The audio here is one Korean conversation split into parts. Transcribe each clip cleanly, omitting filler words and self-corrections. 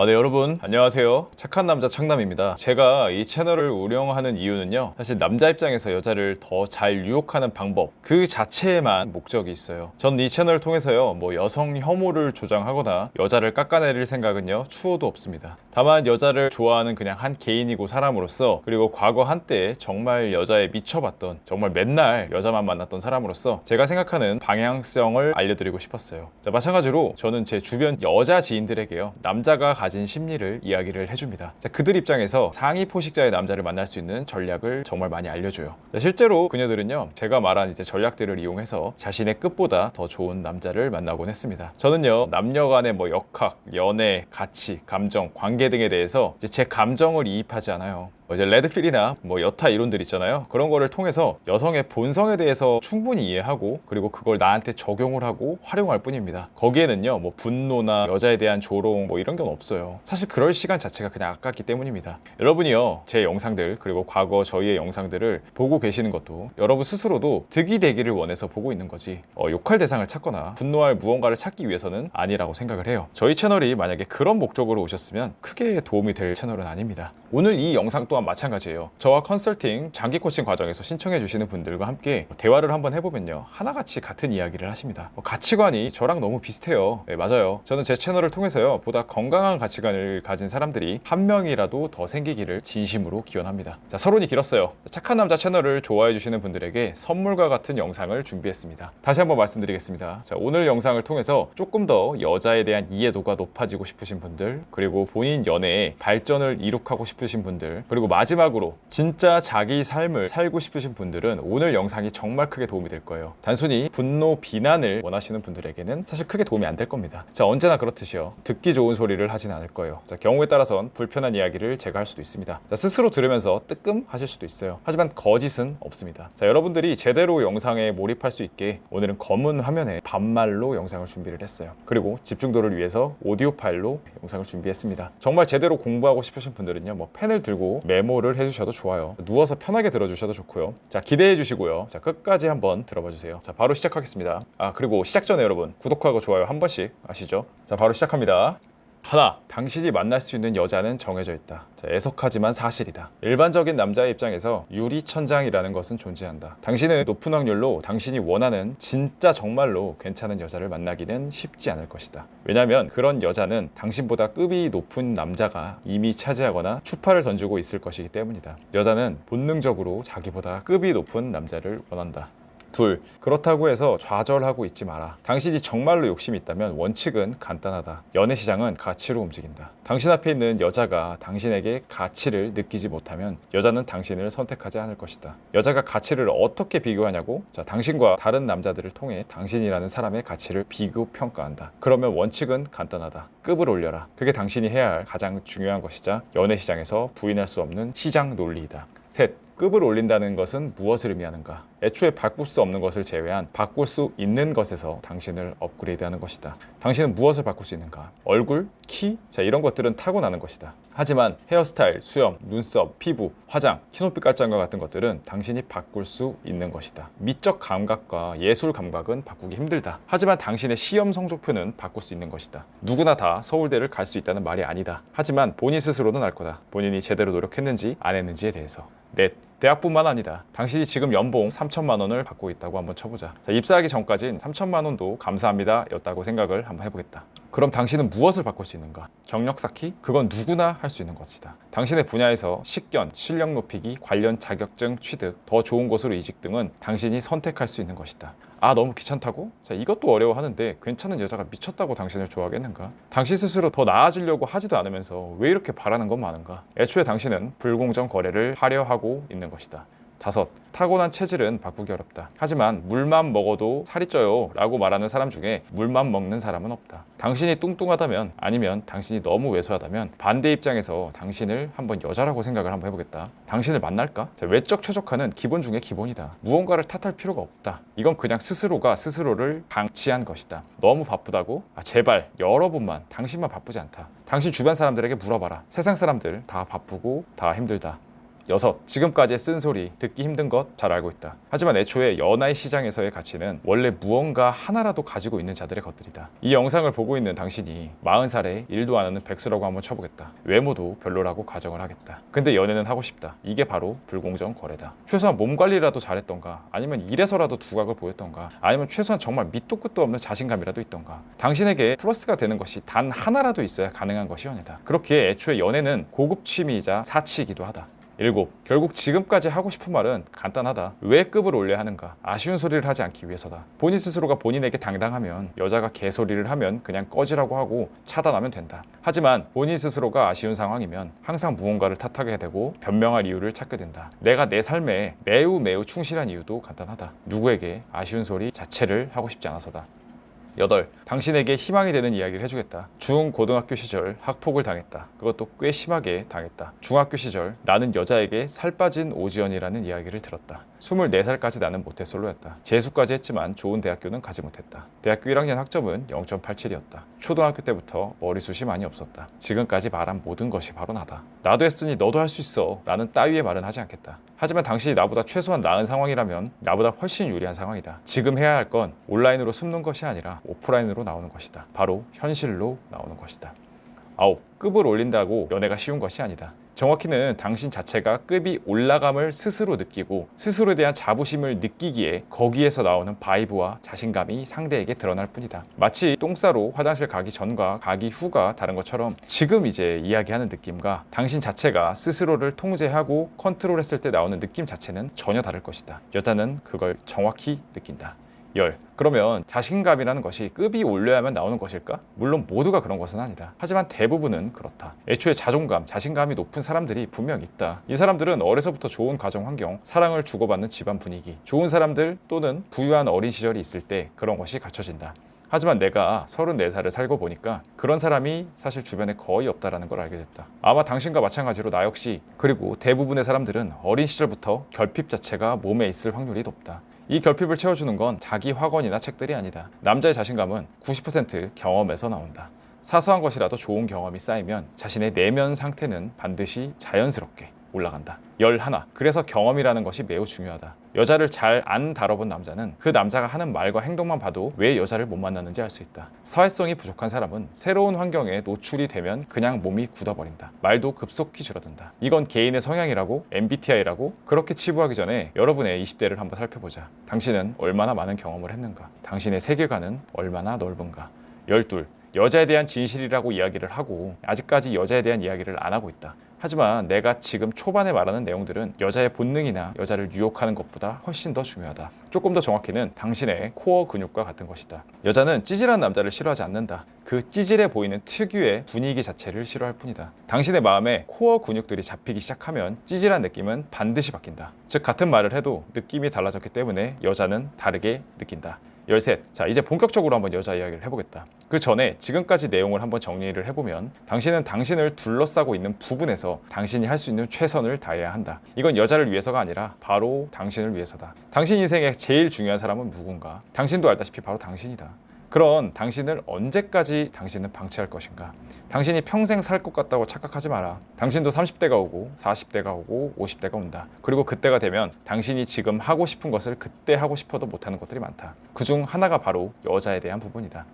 네, 여러분 안녕하세요. 착한 남자 창남입니다. 제가 이 채널을 운영하는 이유는요, 사실 남자 입장에서 여자를 더 잘 유혹하는 방법 그 자체에만 목적이 있어요. 전 이 채널을 통해서요, 여성 혐오를 조장하거나 여자를 깎아내릴 생각은요 추호도 없습니다. 다만 여자를 좋아하는 그냥 한 개인이고 사람으로서, 그리고 과거 한때 정말 여자에 미쳐봤던, 정말 맨날 여자만 만났던 사람으로서 제가 생각하는 방향성을 알려드리고 싶었어요. 자, 마찬가지로 저는 제 주변 여자 지인들에게요, 남자가 가진 심리를 이야기를 해줍니다. 자, 그들 입장에서 상위 포식자의 남자를 만날 수 있는 전략을 정말 많이 알려줘요. 자, 실제로 그녀들은요, 제가 말한 이제 전략들을 이용해서 자신의 끝보다 더 좋은 남자를 만나곤 했습니다. 저는요, 남녀 간의 역학, 연애, 가치, 감정, 관계 등에 대해서 이제 제 감정을 이입하지 않아요. 이제 레드필이나 여타 이론들 있잖아요. 그런 거를 통해서 여성의 본성에 대해서 충분히 이해하고, 그리고 그걸 나한테 적용을 하고 활용할 뿐입니다. 거기에는요, 분노나 여자에 대한 조롱 이런 건 없어요. 사실 그럴 시간 자체가 그냥 아깝기 때문입니다. 여러분이요, 제 영상들, 그리고 과거 저희의 영상들을 보고 계시는 것도 여러분 스스로도 득이 되기를 원해서 보고 있는 거지, 욕할 대상을 찾거나 분노할 무언가를 찾기 위해서는 아니라고 생각을 해요. 저희 채널이 만약에 그런 목적으로 오셨으면 크게 도움이 될 채널은 아닙니다. 오늘 이 영상 또한 마찬가지예요. 저와 컨설팅, 장기 코칭 과정에서 신청해 주시는 분들과 함께 대화를 한번 해보면요, 하나같이 같은 이야기를 하십니다. 가치관이 저랑 너무 비슷해요. 네, 맞아요. 저는 제 채널을 통해서요, 보다 건강한 가치관을 가진 사람들이 한 명이라도 더 생기기를 진심으로 기원합니다. 자, 서론이 길었어요. 착한 남자 채널을 좋아해 주시는 분들에게 선물과 같은 영상을 준비했습니다. 다시 한번 말씀드리겠습니다. 자, 오늘 영상을 통해서 조금 더 여자에 대한 이해도가 높아지고 싶으신 분들, 그리고 본인 연애에 발전을 이룩하고 싶으신 분들, 그리고 마지막으로 진짜 자기 삶을 살고 싶으신 분들은 오늘 영상이 정말 크게 도움이 될 거예요. 단순히 분노, 비난을 원하시는 분들에게는 사실 크게 도움이 안 될 겁니다. 자, 언제나 그렇듯이요, 듣기 좋은 소리를 하진 않을 거예요. 자, 경우에 따라선 불편한 이야기를 제가 할 수도 있습니다. 자, 스스로 들으면서 뜨끔 하실 수도 있어요. 하지만 거짓은 없습니다. 자, 여러분들이 제대로 영상에 몰입할 수 있게 오늘은 검은 화면에 반말로 영상을 준비를 했어요. 그리고 집중도를 위해서 오디오 파일로 영상을 준비했습니다. 정말 제대로 공부하고 싶으신 분들은요, 펜을 들고 메모를 해주셔도 좋아요. 누워서 편하게 들어주셔도 좋고요. 자, 기대해 주시고요. 자, 끝까지 한번 들어봐 주세요. 자, 바로 시작하겠습니다. 그리고 시작 전에 여러분, 구독하고 좋아요 한 번씩 아시죠? 자, 바로 시작합니다. 하나, 당신이 만날 수 있는 여자는 정해져 있다. 자, 애석하지만 사실이다. 일반적인 남자의 입장에서 유리천장이라는 것은 존재한다. 당신은 높은 확률로 당신이 원하는 진짜 정말로 괜찮은 여자를 만나기는 쉽지 않을 것이다. 왜냐하면 그런 여자는 당신보다 급이 높은 남자가 이미 차지하거나 추파를 던지고 있을 것이기 때문이다. 여자는 본능적으로 자기보다 급이 높은 남자를 원한다. 둘, 그렇다고 해서 좌절하고 있지 마라. 당신이 정말로 욕심이 있다면 원칙은 간단하다. 연애 시장은 가치로 움직인다. 당신 앞에 있는 여자가 당신에게 가치를 느끼지 못하면 여자는 당신을 선택하지 않을 것이다. 여자가 가치를 어떻게 비교하냐고? 자, 당신과 다른 남자들을 통해 당신이라는 사람의 가치를 비교 평가한다. 그러면 원칙은 간단하다. 급을 올려라. 그게 당신이 해야 할 가장 중요한 것이자 연애 시장에서 부인할 수 없는 시장 논리이다. 셋, 급을 올린다는 것은 무엇을 의미하는가? 애초에 바꿀 수 없는 것을 제외한 바꿀 수 있는 것에서 당신을 업그레이드하는 것이다. 당신은 무엇을 바꿀 수 있는가? 얼굴? 키? 자, 이런 것들은 타고나는 것이다. 하지만 헤어스타일, 수염, 눈썹, 피부, 화장, 키높이 깔짱과 같은 것들은 당신이 바꿀 수 있는 것이다. 미적 감각과 예술 감각은 바꾸기 힘들다. 하지만 당신의 시험 성적표는 바꿀 수 있는 것이다. 누구나 다 서울대를 갈 수 있다는 말이 아니다. 하지만 본인 스스로는 알 거다. 본인이 제대로 노력했는지 안 했는지에 대해서. 넷, 대학뿐만 아니다. 당신이 지금 연봉 3천만 원을 받고 있다고 한번 쳐보자. 자, 입사하기 전까진 3천만 원도 감사합니다 였다고 생각을 한번 해보겠다. 그럼 당신은 무엇을 바꿀 수 있는가? 경력 쌓기? 그건 누구나 할 수 있는 것이다. 당신의 분야에서 식견, 실력 높이기, 관련 자격증 취득, 더 좋은 곳으로 이직 등은 당신이 선택할 수 있는 것이다. 너무 귀찮다고? 자, 이것도 어려워하는데 괜찮은 여자가 미쳤다고 당신을 좋아하겠는가? 당신 스스로 더 나아지려고 하지도 않으면서 왜 이렇게 바라는 건 많은가? 애초에 당신은 불공정 거래를 하려 하고 있는 것이다. 다섯, 타고난 체질은 바꾸기 어렵다. 하지만 물만 먹어도 살이 쪄요 라고 말하는 사람 중에 물만 먹는 사람은 없다. 당신이 뚱뚱하다면, 아니면 당신이 너무 왜소하다면 반대 입장에서 당신을 한번 여자라고 생각을 한번 해보겠다. 당신을 만날까? 자, 외적 최적화는 기본 중에 기본이다. 무언가를 탓할 필요가 없다. 이건 그냥 스스로가 스스로를 방치한 것이다. 너무 바쁘다고? 제발 여러분만, 당신만 바쁘지 않다. 당신 주변 사람들에게 물어봐라. 세상 사람들 다 바쁘고 다 힘들다. 6. 지금까지의 쓴소리, 듣기 힘든 것 잘 알고 있다. 하지만 애초에 연하의 시장에서의 가치는 원래 무언가 하나라도 가지고 있는 자들의 것들이다. 이 영상을 보고 있는 당신이 40살에 일도 안 하는 백수라고 한번 쳐보겠다. 외모도 별로라고 가정을 하겠다. 근데 연애는 하고 싶다. 이게 바로 불공정 거래다. 최소한 몸 관리라도 잘했던가, 아니면 일에서라도 두각을 보였던가, 아니면 최소한 정말 밑도 끝도 없는 자신감이라도 있던가. 당신에게 플러스가 되는 것이 단 하나라도 있어야 가능한 것이 연애다. 그렇기에 애초에 연애는 고급 취미이자 사치이기도 하다. 7. 결국 지금까지 하고 싶은 말은 간단하다. 왜 급을 올려야 하는가? 아쉬운 소리를 하지 않기 위해서다. 본인 스스로가 본인에게 당당하면 여자가 개소리를 하면 그냥 꺼지라고 하고 차단하면 된다. 하지만 본인 스스로가 아쉬운 상황이면 항상 무언가를 탓하게 되고 변명할 이유를 찾게 된다. 내가 내 삶에 매우 충실한 이유도 간단하다. 누구에게 아쉬운 소리 자체를 하고 싶지 않아서다. 8. 당신에게 희망이 되는 이야기를 해주겠다. 고등학교 시절 학폭을 당했다. 그것도 꽤 심하게 당했다. 중학교 시절 나는 여자에게 살 빠진 오지연이라는 이야기를 들었다. 24살까지 나는 모태솔로였다. 재수까지 했지만 좋은 대학교는 가지 못했다. 대학교 1학년 학점은 0.87이었다. 초등학교 때부터 머리숱이 많이 없었다. 지금까지 말한 모든 것이 바로 나다. 나도 했으니 너도 할 수 있어. 나는 따위의 말은 하지 않겠다. 하지만 당신이 나보다 최소한 나은 상황이라면 나보다 훨씬 유리한 상황이다. 지금 해야 할 건 온라인으로 숨는 것이 아니라 오프라인으로 나오는 것이다. 바로 현실로 나오는 것이다. 9. 급을 올린다고 연애가 쉬운 것이 아니다. 정확히는 당신 자체가 급이 올라감을 스스로 느끼고 스스로에 대한 자부심을 느끼기에 거기에서 나오는 바이브와 자신감이 상대에게 드러날 뿐이다. 마치 똥 싸러 화장실 가기 전과 가기 후가 다른 것처럼 지금 이제 이야기하는 느낌과 당신 자체가 스스로를 통제하고 컨트롤했을 때 나오는 느낌 자체는 전혀 다를 것이다. 여자는 그걸 정확히 느낀다. 10. 그러면 자신감이라는 것이 급이 올려야만 나오는 것일까? 물론 모두가 그런 것은 아니다. 하지만 대부분은 그렇다. 애초에 자존감, 자신감이 높은 사람들이 분명 있다. 이 사람들은 어려서부터 좋은 가정 환경, 사랑을 주고받는 집안 분위기, 좋은 사람들 또는 부유한 어린 시절이 있을 때 그런 것이 갖춰진다. 하지만 내가 34살을 살고 보니까 그런 사람이 사실 주변에 거의 없다라는 걸 알게 됐다. 아마 당신과 마찬가지로 나 역시, 그리고 대부분의 사람들은 어린 시절부터 결핍 자체가 몸에 있을 확률이 높다. 이 결핍을 채워주는 건 자기 학원이나 책들이 아니다. 남자의 자신감은 90% 경험에서 나온다. 사소한 것이라도 좋은 경험이 쌓이면 자신의 내면 상태는 반드시 자연스럽게 올라간다. 11. 그래서 경험이라는 것이 매우 중요하다. 여자를 잘 안 다뤄본 남자는 그 남자가 하는 말과 행동만 봐도 왜 여자를 못 만났는지 알 수 있다. 사회성이 부족한 사람은 새로운 환경에 노출이 되면 그냥 몸이 굳어버린다. 말도 급속히 줄어든다. 이건 개인의 성향이라고, MBTI라고 그렇게 치부하기 전에 여러분의 20대를 한번 살펴보자. 당신은 얼마나 많은 경험을 했는가? 당신의 세계관은 얼마나 넓은가? 12. 여자에 대한 진실이라고 이야기를 하고 아직까지 여자에 대한 이야기를 안 하고 있다. 하지만 내가 지금 초반에 말하는 내용들은 여자의 본능이나 여자를 유혹하는 것보다 훨씬 더 중요하다. 조금 더 정확히는 당신의 코어 근육과 같은 것이다. 여자는 찌질한 남자를 싫어하지 않는다. 그 찌질해 보이는 특유의 분위기 자체를 싫어할 뿐이다. 당신의 마음에 코어 근육들이 잡히기 시작하면 찌질한 느낌은 반드시 바뀐다. 즉 같은 말을 해도 느낌이 달라졌기 때문에 여자는 다르게 느낀다. 13. 자, 이제 본격적으로 한번 여자 이야기를 해보겠다. 그 전에 지금까지 내용을 한번 정리를 해보면 당신은 당신을 둘러싸고 있는 부분에서 당신이 할 수 있는 최선을 다해야 한다. 이건 여자를 위해서가 아니라 바로 당신을 위해서다. 당신 인생에 제일 중요한 사람은 누군가? 당신도 알다시피 바로 당신이다. 그런 당신을 언제까지 당신은 방치할 것인가? 당신이 평생 살 것 같다고 착각하지 마라. 당신도 30대가 오고 40대가 오고 50대가 온다. 그리고 그때가 되면 당신이 지금 하고 싶은 것을 그때 하고 싶어도 못하는 것들이 많다. 그중 하나가 바로 여자에 대한 부분이다.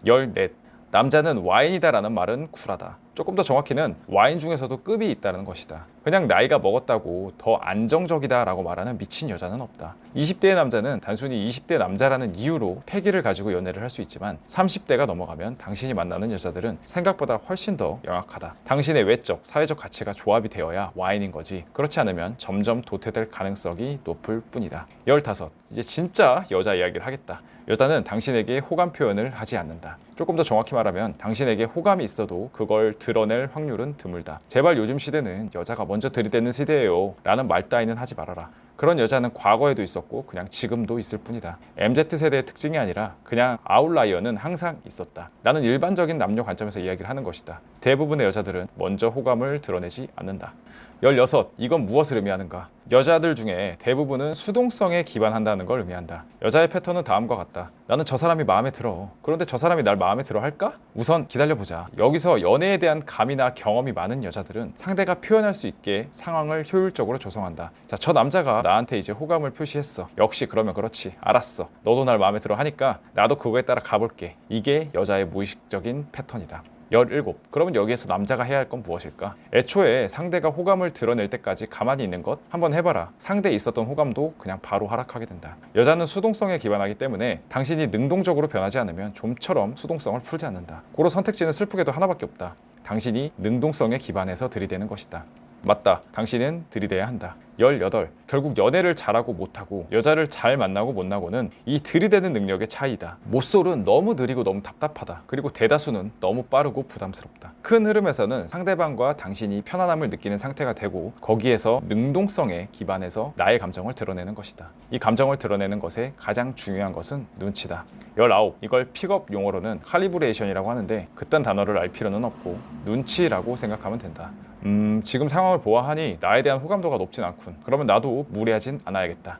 14. 남자는 와인이다 라는 말은 쿨하다. 조금 더 정확히는 와인 중에서도 급이 있다는 것이다. 그냥 나이가 먹었다고 더 안정적이다 라고 말하는 미친 여자는 없다. 20대의 남자는 단순히 20대 남자라는 이유로 패기를 가지고 연애를 할 수 있지만 30대가 넘어가면 당신이 만나는 여자들은 생각보다 훨씬 더 영악하다. 당신의 외적, 사회적 가치가 조합이 되어야 와인인 거지. 그렇지 않으면 점점 도태될 가능성이 높을 뿐이다. 15. 이제 진짜 여자 이야기를 하겠다. 여자는 당신에게 호감 표현을 하지 않는다. 조금 더 정확히 말하면 당신에게 호감이 있어도 그걸 드러낼 확률은 드물다. 제발 요즘 시대는 여자가 먼저 들이대는 시대예요 라는 말 따위는 하지 말아라. 그런 여자는 과거에도 있었고 그냥 지금도 있을 뿐이다. MZ세대의 특징이 아니라 그냥 아웃라이어는 항상 있었다. 나는 일반적인 남녀 관점에서 이야기를 하는 것이다. 대부분의 여자들은 먼저 호감을 드러내지 않는다. 16. 이건 무엇을 의미하는가? 여자들 중에 대부분은 수동성에 기반한다는 걸 의미한다. 여자의 패턴은 다음과 같다. 나는 저 사람이 마음에 들어. 그런데 저 사람이 날 마음에 들어 할까? 우선 기다려보자. 여기서 연애에 대한 감이나 경험이 많은 여자들은 상대가 표현할 수 있게 상황을 효율적으로 조성한다. 자, 저 남자가 나한테 이제 호감을 표시했어. 역시 그러면 그렇지. 알았어. 너도 날 마음에 들어 하니까 나도 그거에 따라 가볼게. 이게 여자의 무의식적인 패턴이다. 17. 그러면 여기에서 남자가 해야 할 건 무엇일까? 애초에 상대가 호감을 드러낼 때까지 가만히 있는 것 한번 해봐라. 상대에 있었던 호감도 그냥 바로 하락하게 된다. 여자는 수동성에 기반하기 때문에 당신이 능동적으로 변하지 않으면 좀처럼 수동성을 풀지 않는다. 고로 선택지는 슬프게도 하나밖에 없다. 당신이 능동성에 기반해서 들이대는 것이다. 맞다. 당신은 들이대야 한다. 18. 결국 연애를 잘하고 못하고 여자를 잘 만나고 못나고는 이 들이대는 능력의 차이다. 모쏠은 너무 느리고 너무 답답하다. 그리고 대다수는 너무 빠르고 부담스럽다. 큰 흐름에서는 상대방과 당신이 편안함을 느끼는 상태가 되고 거기에서 능동성에 기반해서 나의 감정을 드러내는 것이다. 이 감정을 드러내는 것에 가장 중요한 것은 눈치다. 19. 이걸 픽업 용어로는 칼리브레이션이라고 하는데 그딴 단어를 알 필요는 없고 눈치라고 생각하면 된다. 지금 상황을 보아하니 나에 대한 호감도가 높진 않군. 그러면 나도 무리하진 않아야겠다.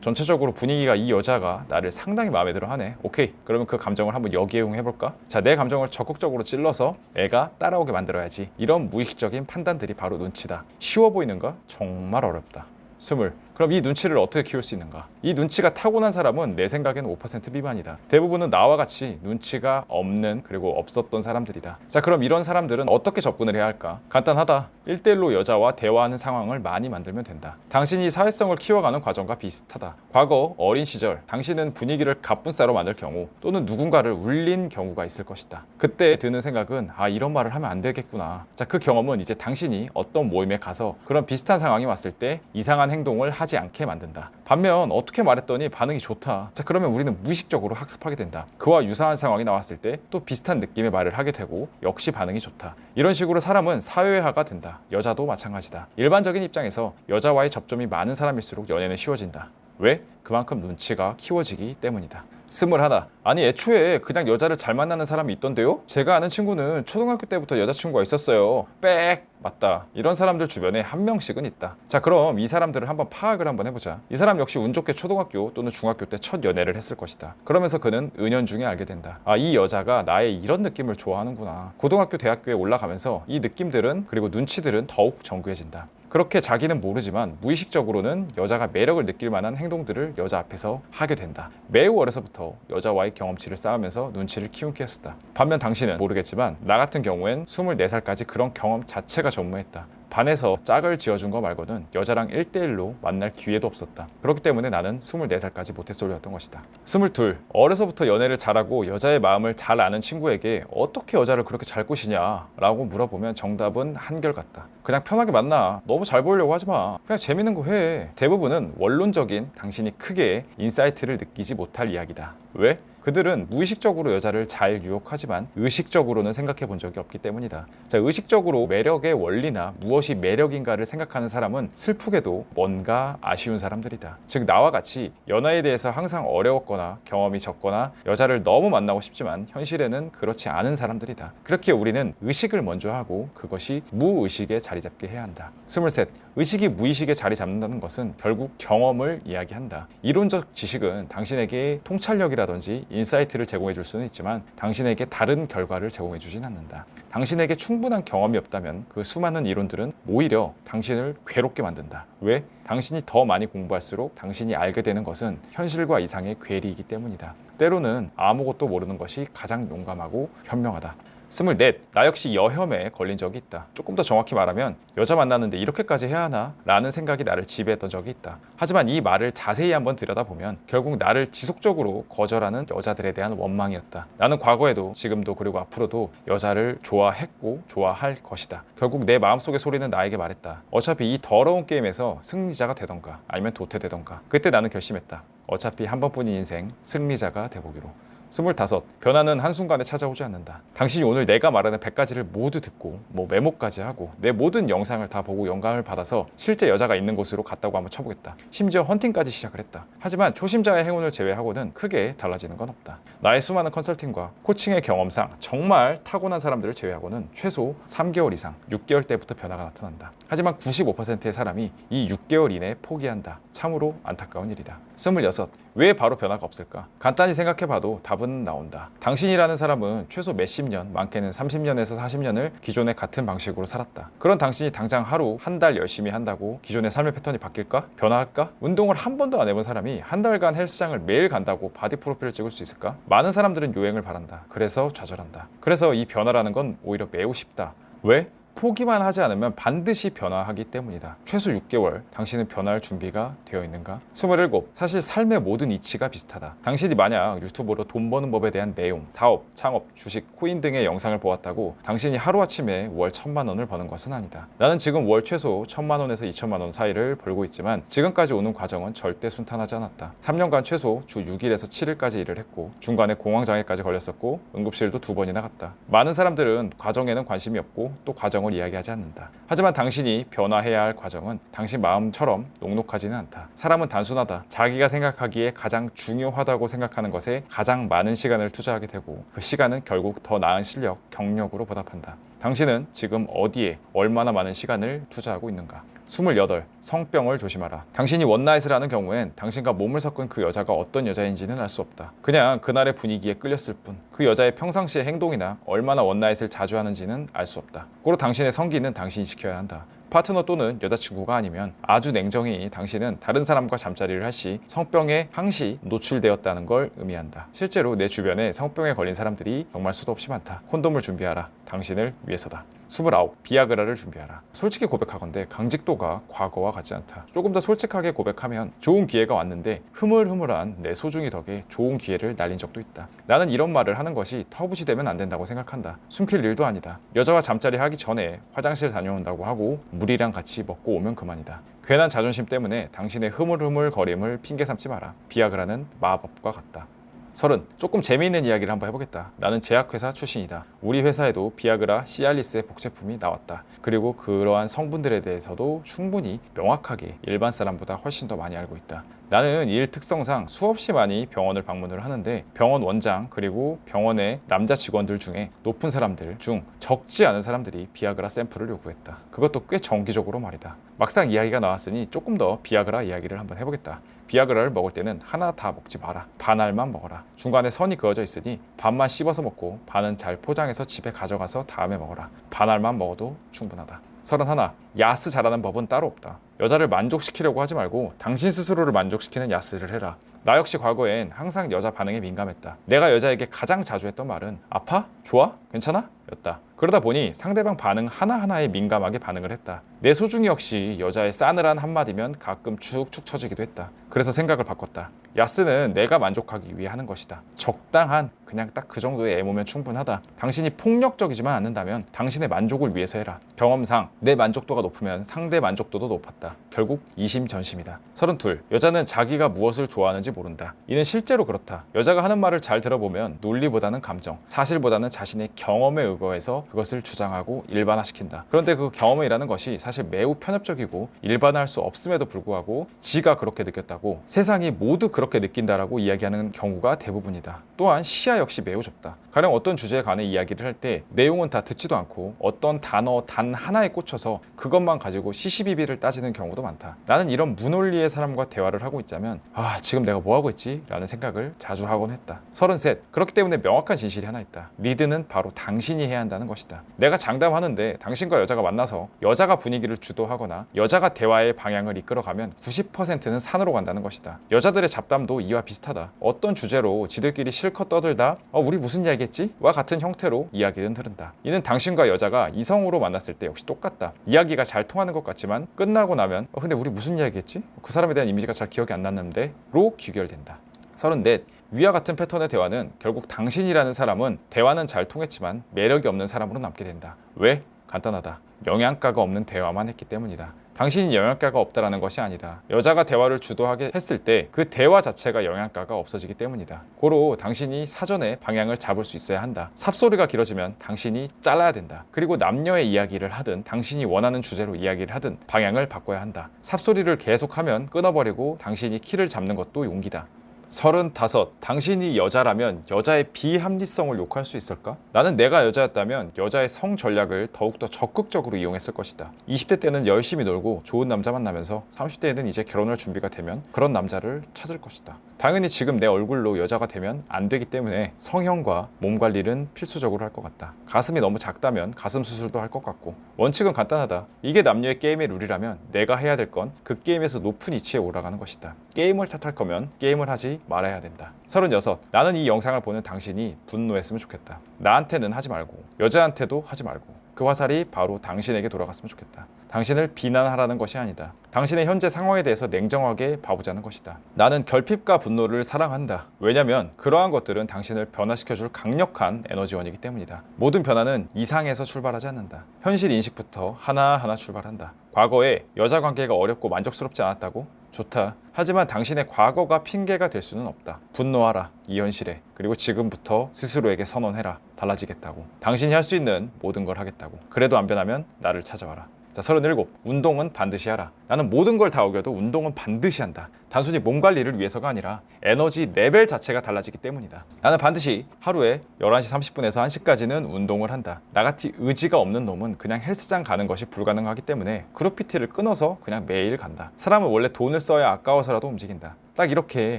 전체적으로 분위기가 이 여자가 나를 상당히 마음에 들어 하네. 오케이. 그러면 그 감정을 한번 역이용해볼까? 자, 내 감정을 적극적으로 찔러서 애가 따라오게 만들어야지. 이런 무의식적인 판단들이 바로 눈치다. 쉬워 보이는가? 정말 어렵다. 20. 그럼 이 눈치를 어떻게 키울 수 있는가? 이 눈치가 타고난 사람은 내 생각에는 5% 미만이다. 대부분은 나와 같이 눈치가 없는 그리고 없었던 사람들이다. 자, 그럼 이런 사람들은 어떻게 접근을 해야 할까? 간단하다. 1대1로 여자와 대화하는 상황을 많이 만들면 된다. 당신이 사회성을 키워가는 과정과 비슷하다. 과거 어린 시절 당신은 분위기를 갑분싸로 만들 경우 또는 누군가를 울린 경우가 있을 것이다. 그때 드는 생각은 이런 말을 하면 안 되겠구나. 자, 그 경험은 이제 당신이 어떤 모임에 가서 그런 비슷한 상황이 왔을 때 이상한 행동을 하지 않게 만든다. 반면 어떻게 말했더니 반응이 좋다. 자, 그러면 우리는 무의식적으로 학습하게 된다. 그와 유사한 상황이 나왔을 때 또 비슷한 느낌의 말을 하게 되고 역시 반응이 좋다. 이런 식으로 사람은 사회화가 된다. 여자도 마찬가지다. 일반적인 입장에서 여자와의 접점이 많은 사람일수록 연애는 쉬워진다. 왜? 그만큼 눈치가 키워지기 때문이다. 21. 아니 애초에 그냥 여자를 잘 만나는 사람이 있던데요? 제가 아는 친구는 초등학교 때부터 여자친구가 있었어요. 빽! 맞다. 이런 사람들 주변에 한 명씩은 있다. 자, 그럼 이 사람들을 한번 파악을 한번 해보자. 이 사람 역시 운 좋게 초등학교 또는 중학교 때 첫 연애를 했을 것이다. 그러면서 그는 은연중에 알게 된다. 이 여자가 나의 이런 느낌을 좋아하는구나. 고등학교, 대학교에 올라가면서 이 느낌들은 그리고 눈치들은 더욱 정교해진다. 그렇게 자기는 모르지만 무의식적으로는 여자가 매력을 느낄 만한 행동들을 여자 앞에서 하게 된다. 매우 어려서부터 여자와의 경험치를 쌓으면서 눈치를 키우게 했었다. 반면 당신은 모르겠지만 나 같은 경우엔 24살까지 그런 경험 자체가 전무했다. 반에서 짝을 지어준 거 말고는 여자랑 1대1로 만날 기회도 없었다. 그렇기 때문에 나는 24살까지 모태솔로였던 것이다. 22. 어려서부터 연애를 잘하고 여자의 마음을 잘 아는 친구에게 어떻게 여자를 그렇게 잘 꼬시냐 라고 물어보면 정답은 한결같다. 그냥 편하게 만나. 너무 잘 보이려고 하지 마. 그냥 재밌는 거 해. 대부분은 원론적인 당신이 크게 인사이트를 느끼지 못할 이야기다. 왜? 그들은 무의식적으로 여자를 잘 유혹하지만 의식적으로는 생각해 본 적이 없기 때문이다. 자, 의식적으로 매력의 원리나 무엇이 매력인가를 생각하는 사람은 슬프게도 뭔가 아쉬운 사람들이다. 즉 나와 같이 연애에 대해서 항상 어려웠거나 경험이 적거나 여자를 너무 만나고 싶지만 현실에는 그렇지 않은 사람들이다. 그렇게 우리는 의식을 먼저 하고 그것이 무의식에 자리 잡게 해야 한다. 23. 의식이 무의식에 자리 잡는다는 것은 결국 경험을 이야기한다. 이론적 지식은 당신에게 통찰력이라든지 인사이트를 제공해 줄 수는 있지만 당신에게 다른 결과를 제공해 주진 않는다. 당신에게 충분한 경험이 없다면 그 수많은 이론들은 오히려 당신을 괴롭게 만든다. 왜? 당신이 더 많이 공부할수록 당신이 알게 되는 것은 현실과 이상의 괴리이기 때문이다. 때로는 아무것도 모르는 것이 가장 용감하고 현명하다. 24. 나 역시 여혐에 걸린 적이 있다. 조금 더 정확히 말하면 여자 만나는데 이렇게까지 해야 하나? 라는 생각이 나를 지배했던 적이 있다. 하지만 이 말을 자세히 한번 들여다보면 결국 나를 지속적으로 거절하는 여자들에 대한 원망이었다. 나는 과거에도 지금도 그리고 앞으로도 여자를 좋아했고 좋아할 것이다. 결국 내 마음속의 소리는 나에게 말했다. 어차피 이 더러운 게임에서 승리자가 되던가 아니면 도태되던가. 그때 나는 결심했다. 어차피 한 번뿐인 인생 승리자가 돼보기로. 25. 변화는 한순간에 찾아오지 않는다. 당신이 오늘 내가 말하는 100가지를 모두 듣고 메모까지 하고 내 모든 영상을 다 보고 영감을 받아서 실제 여자가 있는 곳으로 갔다고 한번 쳐보겠다. 심지어 헌팅까지 시작을 했다. 하지만 초심자의 행운을 제외하고는 크게 달라지는 건 없다. 나의 수많은 컨설팅과 코칭의 경험상 정말 타고난 사람들을 제외하고는 최소 3개월 이상 6개월 때부터 변화가 나타난다. 하지만 95%의 사람이 이 6개월 이내에 포기한다. 참으로 안타까운 일이다. 26. 왜 바로 변화가 없을까? 간단히 생각해봐도 답은 나온다. 당신이라는 사람은 최소 몇십 년, 많게는 30년에서 40년을 기존의 같은 방식으로 살았다. 그런 당신이 당장 하루, 한 달 열심히 한다고 기존의 삶의 패턴이 바뀔까? 변화할까? 운동을 한 번도 안 해본 사람이 한 달간 헬스장을 매일 간다고 바디 프로필을 찍을 수 있을까? 많은 사람들은 요행을 바란다. 그래서 좌절한다. 그래서 이 변화라는 건 오히려 매우 쉽다. 왜? 포기만 하지 않으면 반드시 변화하기 때문이다. 최소 6개월, 당신은 변화할 준비가 되어 있는가? 27. 사실 삶의 모든 이치가 비슷하다. 당신이 만약 유튜브로 돈 버는 법에 대한 내용, 사업, 창업, 주식, 코인 등의 영상을 보았다고 당신이 하루아침에 월 1,000만 원을 버는 것은 아니다. 나는 지금 월 최소 1,000만 원에서 2,000만 원 사이를 벌고 있지만 지금까지 오는 과정은 절대 순탄하지 않았다. 3년간 최소 주 6일에서 7일까지 일을 했고 중간에 공황장애까지 걸렸었고 응급실도 2번이나 갔다. 많은 사람들은 과정에는 관심이 없고 또 과정을 이야기하지 않는다. 하지만 당신이 변화해야 할 과정은 당신 마음처럼 녹록하지는 않다. 사람은 단순하다. 자기가 생각하기에 가장 중요하다고 생각하는 것에 가장 많은 시간을 투자하게 되고 그 시간은 결국 더 나은 실력, 경력으로 보답한다. 당신은 지금 어디에 얼마나 많은 시간을 투자하고 있는가? 28. 성병을 조심하라. 당신이 원나잇을 하는 경우엔 당신과 몸을 섞은 그 여자가 어떤 여자인지는 알 수 없다. 그냥 그날의 분위기에 끌렸을 뿐 그 여자의 평상시의 행동이나 얼마나 원나잇을 자주 하는지는 알 수 없다. 고로 당신의 성기는 당신이 지켜야 한다. 파트너 또는 여자친구가 아니면 아주 냉정히 당신은 다른 사람과 잠자리를 할 시 성병에 항시 노출되었다는 걸 의미한다. 실제로 내 주변에 성병에 걸린 사람들이 정말 수도 없이 많다. 콘돔을 준비하라. 당신을 위해서다. 29. 비아그라를 준비하라. 솔직히 고백하건대 강직도가 과거와 같지 않다. 조금 더 솔직하게 고백하면 좋은 기회가 왔는데 흐물흐물한 내 소중이 덕에 좋은 기회를 날린 적도 있다. 나는 이런 말을 하는 것이 터부시되면 안 된다고 생각한다. 숨길 일도 아니다. 여자와 잠자리 하기 전에 화장실 다녀온다고 하고 물이랑 같이 먹고 오면 그만이다. 괜한 자존심 때문에 당신의 흐물흐물거림을 핑계 삼지 마라. 비아그라는 마법과 같다. 30. 조금 재미있는 이야기를 한번 해보겠다. 나는 제약회사 출신이다. 우리 회사에도 비아그라, 시알리스의 복제품이 나왔다. 그리고 그러한 성분들에 대해서도 충분히 명확하게 일반 사람보다 훨씬 더 많이 알고 있다. 나는 일 특성상 수없이 많이 병원을 방문을 하는데 병원 원장 그리고 병원의 남자 직원들 중에 높은 사람들 중 적지 않은 사람들이 비아그라 샘플을 요구했다. 그것도 꽤 정기적으로 말이다. 막상 이야기가 나왔으니 조금 더 비아그라 이야기를 한번 해보겠다. 비아그라를 먹을 때는 하나 다 먹지 마라. 반알만 먹어라. 중간에 선이 그어져 있으니 반만 씹어서 먹고 반은 잘 포장해서 집에 가져가서 다음에 먹어라. 반알만 먹어도 충분하다. 31. 야스 잘하는 법은 따로 없다. 여자를 만족시키려고 하지 말고 당신 스스로를 만족시키는 야스를 해라. 나 역시 과거엔 항상 여자 반응에 민감했다. 내가 여자에게 가장 자주 했던 말은 아파? 좋아? 괜찮아? 였다. 그러다 보니 상대방 반응 하나하나에 민감하게 반응을 했다. 내 소중이 역시 여자의 싸늘한 한마디면 가끔 축축 처지기도 했다. 그래서 생각을 바꿨다. 야스는 내가 만족하기 위해 하는 것이다. 적당한 그냥 딱 그 정도의 애모면 충분하다. 당신이 폭력적이지만 않는다면 당신의 만족을 위해서 해라. 경험상 내 만족도가 높으면 상대 만족도도 높았다. 결국 이심전심이다. 32. 여자는 자기가 무엇을 좋아하는지 모른다. 이는 실제로 그렇다. 여자가 하는 말을 잘 들어보면 논리보다는 감정, 사실보다는 자신의 경험에 의거해서 그것을 주장하고 일반화시킨다. 그런데 그 경험이라는 것이 사실 매우 편협적이고 일반화할 수 없음에도 불구하고 지가 그렇게 느꼈다고 세상이 모두 그렇게 느낀다라고 이야기하는 경우가 대부분이다. 또한 시야 역시 매우 좁다. 가령 어떤 주제에 관해 이야기를 할 때 내용은 다 듣지도 않고 어떤 단어 단 하나에 꽂혀서 그것만 가지고 시시비비를 따지는 경우도 많다. 나는 이런 무논리의 사람과 대화를 하고 있자면 지금 내가 뭐하고 있지? 라는 생각을 자주 하곤 했다. 33. 그렇기 때문에 명확한 진실이 하나 있다. 리드는 바로 당신이 해야 한다는 것이다. 내가 장담하는데 당신과 여자가 만나서 여자가 분위기를 주도하거나 여자가 대화의 방향을 이끌어가면 90%는 산으로 간다는 것이다. 여자들의 잡담도 이와 비슷하다. 어떤 주제로 지들끼리 실컷 떠들다 우리 무슨 이야기했지? 와 같은 형태로 이야기는 흐른다. 이는 당신과 여자가 이성으로 만났을 때 역시 똑같다. 이야기가 잘 통하는 것 같지만 끝나고 나면 근데 우리 무슨 이야기했지? 그 사람에 대한 이미지가 잘 기억이 안 났는데 로 귀결된다. 34. 위와 같은 패턴의 대화는 결국 당신이라는 사람은 대화는 잘 통했지만 매력이 없는 사람으로 남게 된다. 왜? 간단하다. 영양가가 없는 대화만 했기 때문이다. 당신이 영양가가 없다라는 것이 아니다. 여자가 대화를 주도하게 했을 때 그 대화 자체가 영양가가 없어지기 때문이다. 고로 당신이 사전에 방향을 잡을 수 있어야 한다. 삽소리가 길어지면 당신이 잘라야 된다. 그리고 남녀의 이야기를 하든 당신이 원하는 주제로 이야기를 하든 방향을 바꿔야 한다. 삽소리를 계속하면 끊어버리고 당신이 키를 잡는 것도 용기다. 35. 당신이 여자라면 여자의 비합리성을 욕할 수 있을까? 나는 내가 여자였다면 여자의 성 전략을 더욱더 적극적으로 이용했을 것이다. 20대 때는 열심히 놀고 좋은 남자 만나면서 30대에는 이제 결혼할 준비가 되면 그런 남자를 찾을 것이다. 당연히 지금 내 얼굴로 여자가 되면 안 되기 때문에 성형과 몸 관리는 필수적으로 할 것 같다. 가슴이 너무 작다면 가슴 수술도 할 것 같고, 원칙은 간단하다. 이게 남녀의 게임의 룰이라면 내가 해야 될 건 그 게임에서 높은 위치에 올라가는 것이다. 게임을 탓할 거면 게임을 하지 말아야 된다. 36. 나는 이 영상을 보는 당신이 분노했으면 좋겠다. 나한테는 하지 말고 여자한테도 하지 말고 그 화살이 바로 당신에게 돌아갔으면 좋겠다. 당신을 비난하라는 것이 아니다. 당신의 현재 상황에 대해서 냉정하게 봐보자는 것이다. 나는 결핍과 분노를 사랑한다. 왜냐면 그러한 것들은 당신을 변화시켜줄 강력한 에너지원이기 때문이다. 모든 변화는 이상에서 출발하지 않는다. 현실 인식부터 하나하나 출발한다. 과거에 여자 관계가 어렵고 만족스럽지 않았다고? 좋다. 하지만 당신의 과거가 핑계가 될 수는 없다. 분노하라. 이 현실에. 그리고 지금부터 스스로에게 선언해라. 달라지겠다고. 당신이 할 수 있는 모든 걸 하겠다고. 그래도 안 변하면 나를 찾아와라. 자, 37. 운동은 반드시 하라. 나는 모든 걸 다 어겨도 운동은 반드시 한다. 단순히 몸 관리를 위해서가 아니라 에너지 레벨 자체가 달라지기 때문이다. 나는 반드시 하루에 11시 30분에서 1시까지는 운동을 한다. 나같이 의지가 없는 놈은 그냥 헬스장 가는 것이 불가능하기 때문에 그룹 PT를 끊어서 그냥 매일 간다. 사람은 원래 돈을 써야 아까워서라도 움직인다. 딱 이렇게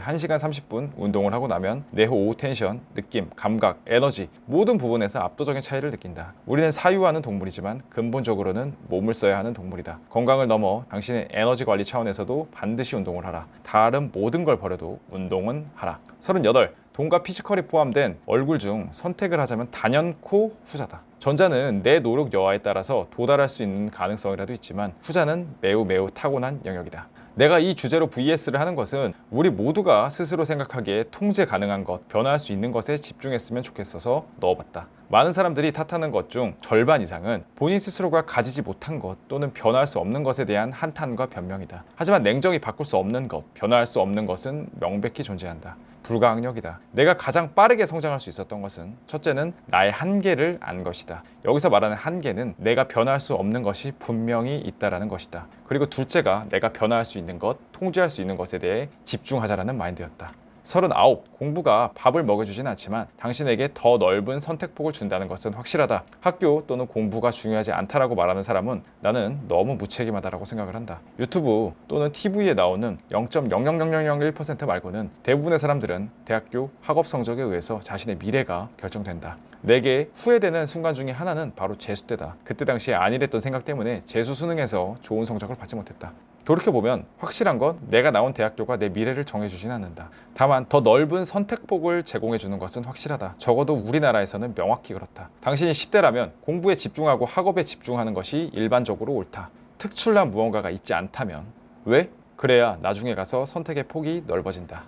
1시간 30분 운동을 하고 나면 내 오후 텐션, 느낌, 감각, 에너지 모든 부분에서 압도적인 차이를 느낀다. 우리는 사유하는 동물이지만 근본적으로는 몸을 써야 하는 동물이다. 건강을 넘어 당신의 에너지 관리 차원에서도 반드시 운동을 하라. 다른 모든 걸 버려도 운동은 하라. 38. 돈과 피지컬이 포함된 얼굴 중 선택을 하자면 단연코 후자다. 전자는 내 노력 여하에 따라서 도달할 수 있는 가능성이라도 있지만 후자는 매우 타고난 영역이다. 내가 이 주제로 VS를 하는 것은 우리 모두가 스스로 생각하기에 통제 가능한 것, 변화할 수 있는 것에 집중했으면 좋겠어서 넣어봤다. 많은 사람들이 탓하는 것 중 절반 이상은 본인 스스로가 가지지 못한 것 또는 변화할 수 없는 것에 대한 한탄과 변명이다. 하지만 냉정히 바꿀 수 없는 것, 변화할 수 없는 것은 명백히 존재한다. 불가항력이다. 내가 가장 빠르게 성장할 수 있었던 것은 첫째는 나의 한계를 안 것이다. 여기서 말하는 한계는 내가 변화할 수 없는 것이 분명히 있다라는 것이다. 그리고 둘째가 내가 변화할 수 있는 것, 통제할 수 있는 것에 대해 집중하자라는 마인드였다. 39. 공부가 밥을 먹여주진 않지만 당신에게 더 넓은 선택폭을 준다는 것은 확실하다. 학교 또는 공부가 중요하지 않다라고 말하는 사람은 나는 너무 무책임하다라고 생각을 한다. 유튜브 또는 TV에 나오는 0.00001% 말고는 대부분의 사람들은 대학교 학업 성적에 의해서 자신의 미래가 결정된다. 내게 후회되는 순간 중에 하나는 바로 재수 때다. 그때 당시에 안일했던 생각 때문에 재수 수능에서 좋은 성적을 받지 못했다. 돌이켜보면 확실한 건 내가 나온 대학교가 내 미래를 정해주진 않는다. 다만 더 넓은 선택폭을 제공해주는 것은 확실하다. 적어도 우리나라에서는 명확히 그렇다. 당신이 10대라면 공부에 집중하고 학업에 집중하는 것이 일반적으로 옳다. 특출난 무언가가 있지 않다면 왜? 그래야 나중에 가서 선택의 폭이 넓어진다.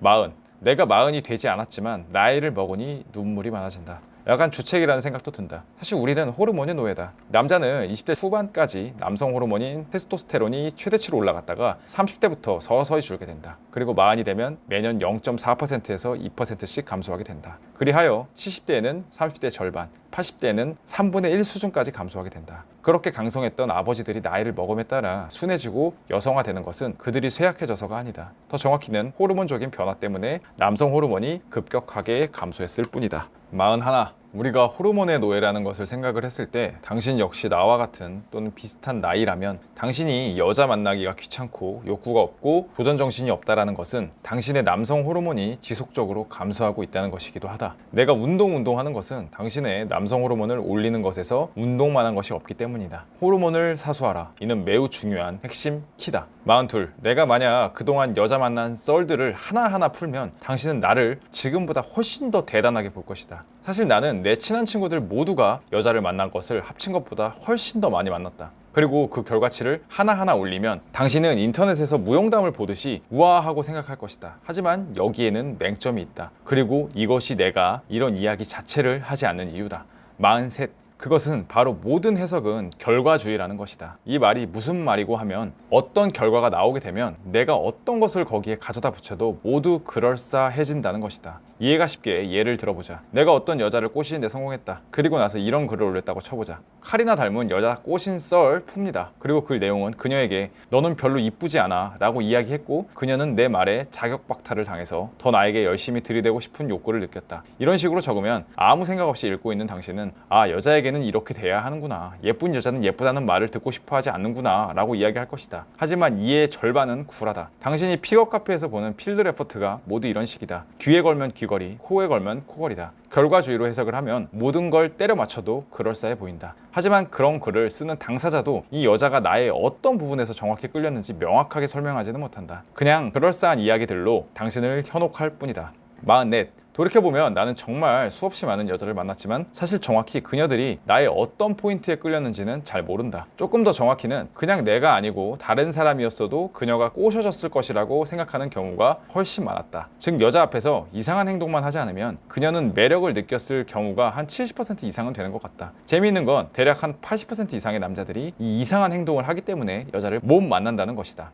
40. 내가 40이 되지 않았지만 나이를 먹으니 눈물이 많아진다. 약간 주책이라는 생각도 든다. 사실 우리는 호르몬의 노예다. 남자는 20대 후반까지 남성 호르몬인 테스토스테론이 최대치로 올라갔다가 30대부터 서서히 줄게 된다. 그리고 40이 되면 매년 0.4%에서 2%씩 감소하게 된다. 그리하여 70대에는 30대 절반, 80대에는 3분의 1 수준까지 감소하게 된다. 그렇게 강성했던 아버지들이 나이를 먹음에 따라 순해지고 여성화되는 것은 그들이 쇠약해져서가 아니다. 더 정확히는 호르몬적인 변화 때문에 남성 호르몬이 급격하게 감소했을 뿐이다. 41. 우리가 호르몬의 노예라는 것을 생각을 했을 때 당신 역시 나와 같은 또는 비슷한 나이라면 당신이 여자 만나기가 귀찮고 욕구가 없고 도전 정신이 없다라는 것은 당신의 남성 호르몬이 지속적으로 감소하고 있다는 것이기도 하다. 내가 운동하는 것은 당신의 남성 호르몬을 올리는 것에서 운동만 한 것이 없기 때문이다. 호르몬을 사수하라. 이는 매우 중요한 핵심 키다. 42. 내가 만약 그동안 여자 만난 썰들을 하나하나 풀면 당신은 나를 지금보다 훨씬 더 대단하게 볼 것이다. 사실 나는 내 친한 친구들 모두가 여자를 만난 것을 합친 것보다 훨씬 더 많이 만났다. 그리고 그 결과치를 하나하나 올리면 당신은 인터넷에서 무용담을 보듯이 우아하고 생각할 것이다. 하지만 여기에는 맹점이 있다. 그리고 이것이 내가 이런 이야기 자체를 하지 않는 이유다. 43. 그것은 바로 모든 해석은 결과주의라는 것이다. 이 말이 무슨 말이고 하면 어떤 결과가 나오게 되면 내가 어떤 것을 거기에 가져다 붙여도 모두 그럴싸해진다는 것이다. 이해가 쉽게 예를 들어보자. 내가 어떤 여자를 꼬시는데 성공했다. 그리고 나서 이런 글을 올렸다고 쳐보자. 칼이나 닮은 여자 꼬신 썰 풉니다. 그리고 그 내용은 그녀에게 너는 별로 이쁘지 않아 라고 이야기했고 그녀는 내 말에 자격박탈을 당해서 더 나에게 열심히 들이대고 싶은 욕구를 느꼈다. 이런 식으로 적으면 아무 생각 없이 읽고 있는 당신은 아, 여자에게는 이렇게 돼야 하는구나. 예쁜 여자는 예쁘다는 말을 듣고 싶어 하지 않는구나 라고 이야기할 것이다. 하지만 이의 절반은 굴하다. 당신이 픽업 카페에서 보는 필드 레포트가 모두 이런 식이다. 귀에 걸면 귀걸이, 코에 걸면 코걸이다. 결과주의로 해석을 하면 모든 걸 때려 맞춰도 그럴싸해 보인다. 하지만 그런 글을 쓰는 당사자도 이 여자가 나의 어떤 부분에서 정확히 끌렸는지 명확하게 설명하지는 못한다. 그냥 그럴싸한 이야기들로 당신을 현혹할 뿐이다. 44. 돌이켜보면 나는 정말 수없이 많은 여자를 만났지만 사실 정확히 그녀들이 나의 어떤 포인트에 끌렸는지는 잘 모른다. 조금 더 정확히는 그냥 내가 아니고 다른 사람이었어도 그녀가 꼬셔졌을 것이라고 생각하는 경우가 훨씬 많았다. 즉 여자 앞에서 이상한 행동만 하지 않으면 그녀는 매력을 느꼈을 경우가 한 70% 이상은 되는 것 같다. 재미있는 건 대략 한 80% 이상의 남자들이 이 이상한 행동을 하기 때문에 여자를 못 만난다는 것이다.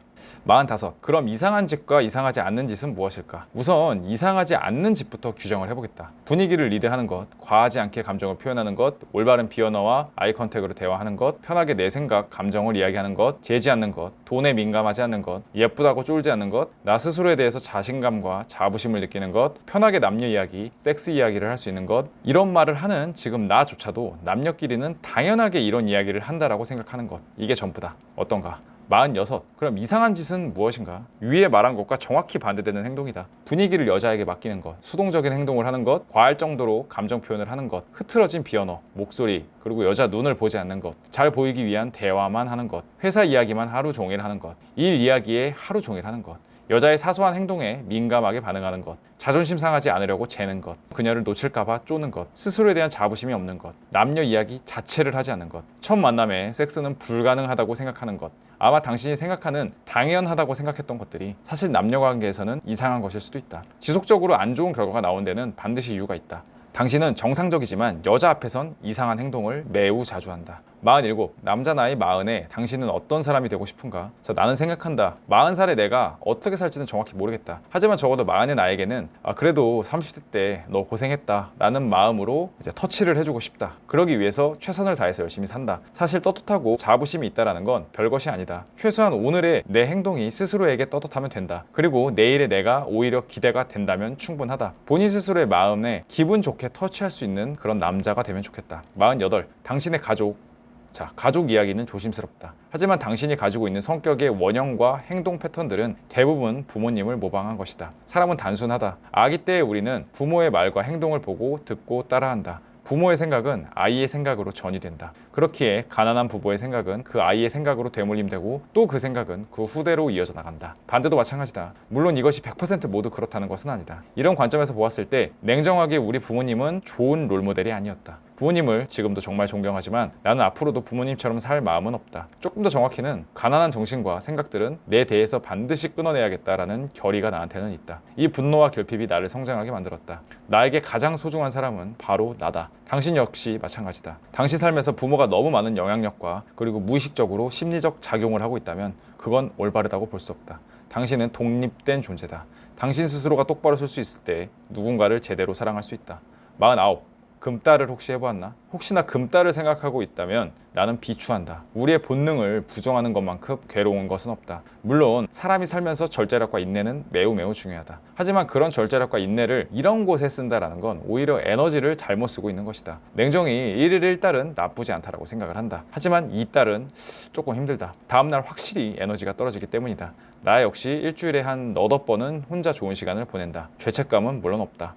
45. 그럼 이상한 짓과 이상하지 않는 짓은 무엇일까? 우선 이상하지 않는 짓부터 규정을 해보겠다. 분위기를 리드하는 것, 과하지 않게 감정을 표현하는 것, 올바른 비언어와 아이 컨택으로 대화하는 것, 편하게 내 생각, 감정을 이야기하는 것, 재지 않는 것, 돈에 민감하지 않는 것, 예쁘다고 쫄지 않는 것, 나 스스로에 대해서 자신감과 자부심을 느끼는 것, 편하게 남녀 이야기, 섹스 이야기를 할 수 있는 것, 이런 말을 하는 지금 나조차도 남녀끼리는 당연하게 이런 이야기를 한다라고 생각하는 것, 이게 전부다. 어떤가? 46. 그럼 이상한 짓은 무엇인가? 위에 말한 것과 정확히 반대되는 행동이다. 분위기를 여자에게 맡기는 것, 수동적인 행동을 하는 것, 과할 정도로 감정 표현을 하는 것, 흐트러진 비언어, 목소리, 그리고 여자 눈을 보지 않는 것, 잘 보이기 위한 대화만 하는 것, 회사 이야기만 하루 종일 하는 것, 일 이야기에 하루 종일 하는 것, 여자의 사소한 행동에 민감하게 반응하는 것, 자존심 상하지 않으려고 재는 것, 그녀를 놓칠까봐 쪼는 것, 스스로에 대한 자부심이 없는 것, 남녀 이야기 자체를 하지 않는 것, 첫 만남에 섹스는 불가능하다고 생각하는 것, 아마 당신이 생각하는 당연하다고 생각했던 것들이 사실 남녀 관계에서는 이상한 것일 수도 있다. 지속적으로 안 좋은 결과가 나온 데는 반드시 이유가 있다. 당신은 정상적이지만 여자 앞에선 이상한 행동을 매우 자주 한다. 47. 남자 나이 40에 당신은 어떤 사람이 되고 싶은가? 자, 나는 생각한다. 40살의 내가 어떻게 살지는 정확히 모르겠다. 하지만 적어도 40의 나에게는 그래도 30대 때 너 고생했다 라는 마음으로 이제 터치를 해주고 싶다. 그러기 위해서 최선을 다해서 열심히 산다. 사실 떳떳하고 자부심이 있다라는 건 별것이 아니다. 최소한 오늘의 내 행동이 스스로에게 떳떳하면 된다. 그리고 내일의 내가 오히려 기대가 된다면 충분하다. 본인 스스로의 마음에 기분 좋게 터치할 수 있는 그런 남자가 되면 좋겠다. 48. 당신의 가족. 자, 가족 이야기는 조심스럽다. 하지만 당신이 가지고 있는 성격의 원형과 행동 패턴들은 대부분 부모님을 모방한 것이다. 사람은 단순하다. 아기 때의 우리는 부모의 말과 행동을 보고 듣고 따라한다. 부모의 생각은 아이의 생각으로 전이된다. 그렇기에 가난한 부모의 생각은 그 아이의 생각으로 되물림되고 또 그 생각은 그 후대로 이어져 나간다. 반대도 마찬가지다. 물론 이것이 100% 모두 그렇다는 것은 아니다. 이런 관점에서 보았을 때 냉정하게 우리 부모님은 좋은 롤모델이 아니었다. 부모님을 지금도 정말 존경하지만 나는 앞으로도 부모님처럼 살 마음은 없다. 조금 더 정확히는 가난한 정신과 생각들은 내 대에서 반드시 끊어내야겠다라는 결의가 나한테는 있다. 이 분노와 결핍이 나를 성장하게 만들었다. 나에게 가장 소중한 사람은 바로 나다. 당신 역시 마찬가지다. 당신 삶에서 부모가 너무 많은 영향력과 그리고 무의식적으로 심리적 작용을 하고 있다면 그건 올바르다고 볼 수 없다. 당신은 독립된 존재다. 당신 스스로가 똑바로 설 수 있을 때 누군가를 제대로 사랑할 수 있다. 49. 금딸을 혹시 해보았나? 혹시나 금딸을 생각하고 있다면 나는 비추한다. 우리의 본능을 부정하는 것만큼 괴로운 것은 없다. 물론 사람이 살면서 절제력과 인내는 매우 중요하다. 하지만 그런 절제력과 인내를 이런 곳에 쓴다는 건 오히려 에너지를 잘못 쓰고 있는 것이다. 냉정히 1일 1달은 나쁘지 않다라고 생각을 한다. 하지만 2달은 조금 힘들다. 다음날 확실히 에너지가 떨어지기 때문이다. 나 역시 일주일에 한 너댓 번은 혼자 좋은 시간을 보낸다. 죄책감은 물론 없다.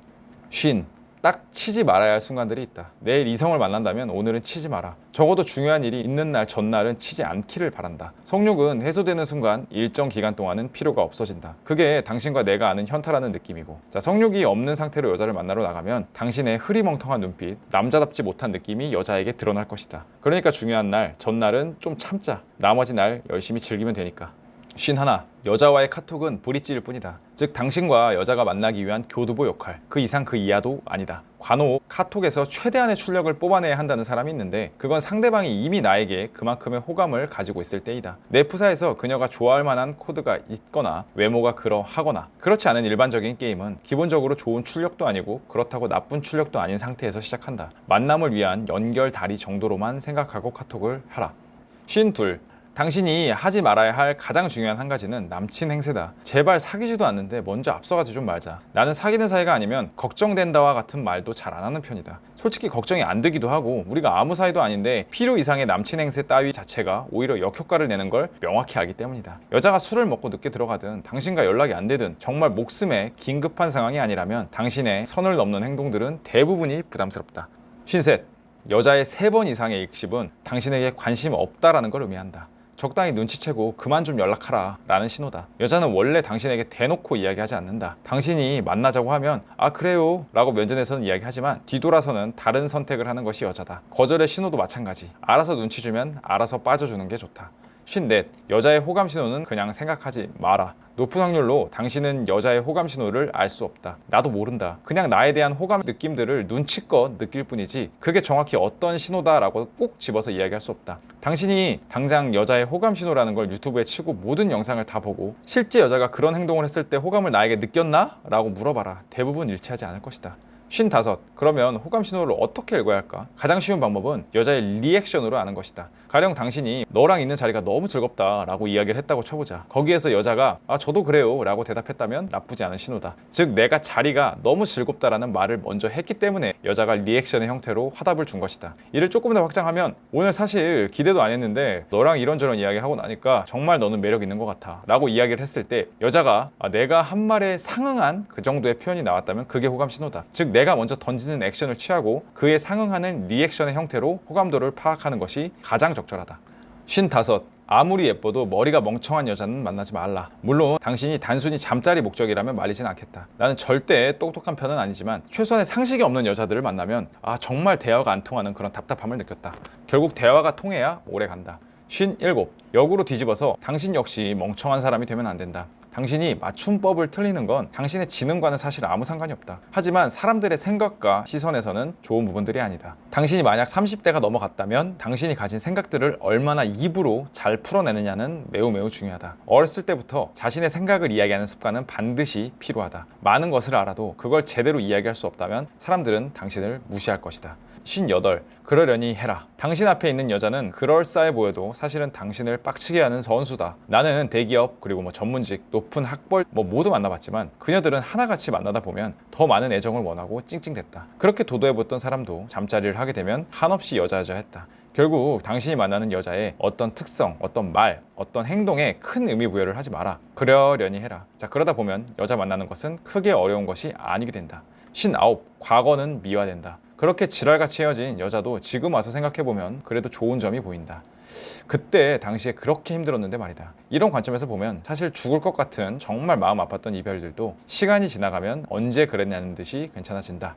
50. 딱 치지 말아야 할 순간들이 있다. 내일 이성을 만난다면 오늘은 치지 마라. 적어도 중요한 일이 있는 날 전날은 치지 않기를 바란다. 성욕은 해소되는 순간 일정 기간 동안은 필요가 없어진다. 그게 당신과 내가 아는 현타라는 느낌이고, 자, 성욕이 없는 상태로 여자를 만나러 나가면 당신의 흐리멍텅한 눈빛, 남자답지 못한 느낌이 여자에게 드러날 것이다. 그러니까 중요한 날 전날은 좀 참자. 나머지 날 열심히 즐기면 되니까. 51. 여자와의 카톡은 브릿지일 뿐이다. 즉 당신과 여자가 만나기 위한 교두보 역할, 그 이상 그 이하도 아니다. 간혹 카톡에서 최대한의 출력을 뽑아내야 한다는 사람이 있는데 그건 상대방이 이미 나에게 그만큼의 호감을 가지고 있을 때이다. 내 프사에서 그녀가 좋아할 만한 코드가 있거나 외모가 그러하거나 그렇지 않은 일반적인 게임은 기본적으로 좋은 출력도 아니고 그렇다고 나쁜 출력도 아닌 상태에서 시작한다. 만남을 위한 연결 다리 정도로만 생각하고 카톡을 하라. 52. 당신이 하지 말아야 할 가장 중요한 한 가지는 남친 행세다. 제발 사귀지도 않는데 먼저 앞서가지 좀 말자. 나는 사귀는 사이가 아니면 걱정된다와 같은 말도 잘 안 하는 편이다. 솔직히 걱정이 안 되기도 하고 우리가 아무 사이도 아닌데 필요 이상의 남친 행세 따위 자체가 오히려 역효과를 내는 걸 명확히 알기 때문이다. 여자가 술을 먹고 늦게 들어가든 당신과 연락이 안 되든 정말 목숨에 긴급한 상황이 아니라면 당신의 선을 넘는 행동들은 대부분이 부담스럽다. 53. 여자의 3번 이상의 익십은 당신에게 관심 없다라는 걸 의미한다. 적당히 눈치채고 그만 좀 연락하라 라는 신호다. 여자는 원래 당신에게 대놓고 이야기하지 않는다. 당신이 만나자고 하면 아 그래요 라고 면전에서는 이야기하지만 뒤돌아서는 다른 선택을 하는 것이 여자다. 거절의 신호도 마찬가지. 알아서 눈치 주면 알아서 빠져주는 게 좋다. 54. 여자의 호감 신호는 그냥 생각하지 마라. 높은 확률로 당신은 여자의 호감 신호를 알 수 없다. 나도 모른다. 그냥 나에 대한 호감 느낌들을 눈치껏 느낄 뿐이지 그게 정확히 어떤 신호다라고 꼭 집어서 이야기할 수 없다. 당신이 당장 여자의 호감 신호라는 걸 유튜브에 치고 모든 영상을 다 보고 실제 여자가 그런 행동을 했을 때 호감을 나에게 느꼈나? 라고 물어봐라. 대부분 일치하지 않을 것이다. 55. 그러면 호감 신호를 어떻게 읽어야 할까? 가장 쉬운 방법은 여자의 리액션으로 아는 것이다. 가령 당신이 너랑 있는 자리가 너무 즐겁다 라고 이야기를 했다고 쳐보자. 거기에서 여자가 아 저도 그래요 라고 대답했다면 나쁘지 않은 신호다. 즉 내가 자리가 너무 즐겁다라는 말을 먼저 했기 때문에 여자가 리액션의 형태로 화답을 준 것이다. 이를 조금 더 확장하면 오늘 사실 기대도 안 했는데 너랑 이런저런 이야기하고 나니까 정말 너는 매력 있는 것 같아 라고 이야기를 했을 때 여자가 내가 한 말에 상응한 그 정도의 표현이 나왔다면 그게 호감 신호다. 즉 내가 먼저 던지는 액션을 취하고 그에 상응하는 리액션의 형태로 호감도를 파악하는 것이 가장 적절하다. 55. 아무리 예뻐도 머리가 멍청한 여자는 만나지 말라. 물론 당신이 단순히 잠자리 목적이라면 말리진 않겠다. 나는 절대 똑똑한 편은 아니지만 최소한의 상식이 없는 여자들을 만나면 정말 대화가 안 통하는 그런 답답함을 느꼈다. 결국 대화가 통해야 오래 간다. 57. 역으로 뒤집어서 당신 역시 멍청한 사람이 되면 안 된다. 당신이 맞춤법을 틀리는 건 당신의 지능과는 사실 아무 상관이 없다. 하지만 사람들의 생각과 시선에서는 좋은 부분들이 아니다. 당신이 만약 30대가 넘어갔다면 당신이 가진 생각들을 얼마나 입으로 잘 풀어내느냐는 매우 중요하다. 어렸을 때부터 자신의 생각을 이야기하는 습관은 반드시 필요하다. 많은 것을 알아도 그걸 제대로 이야기할 수 없다면 사람들은 당신을 무시할 것이다. 58. 그러려니 해라. 당신 앞에 있는 여자는 그럴싸해 보여도 사실은 당신을 빡치게 하는 선수다. 나는 대기업 그리고 전문직, 높은 학벌 모두 만나봤지만 그녀들은 하나같이 만나다 보면 더 많은 애정을 원하고 찡찡댔다. 그렇게 도도해봤던 사람도 잠자리를 하게 되면 한없이 여자여자 했다. 결국 당신이 만나는 여자의 어떤 특성, 어떤 말, 어떤 행동에 큰 의미 부여를 하지 마라. 그러려니 해라. 자, 그러다 보면 여자 만나는 것은 크게 어려운 것이 아니게 된다. 59. 과거는 미화된다. 그렇게 지랄같이 헤어진 여자도 지금 와서 생각해보면 그래도 좋은 점이 보인다. 그때 당시에 그렇게 힘들었는데 말이다. 이런 관점에서 보면 사실 죽을 것 같은 정말 마음 아팠던 이별들도 시간이 지나가면 언제 그랬냐는 듯이 괜찮아진다.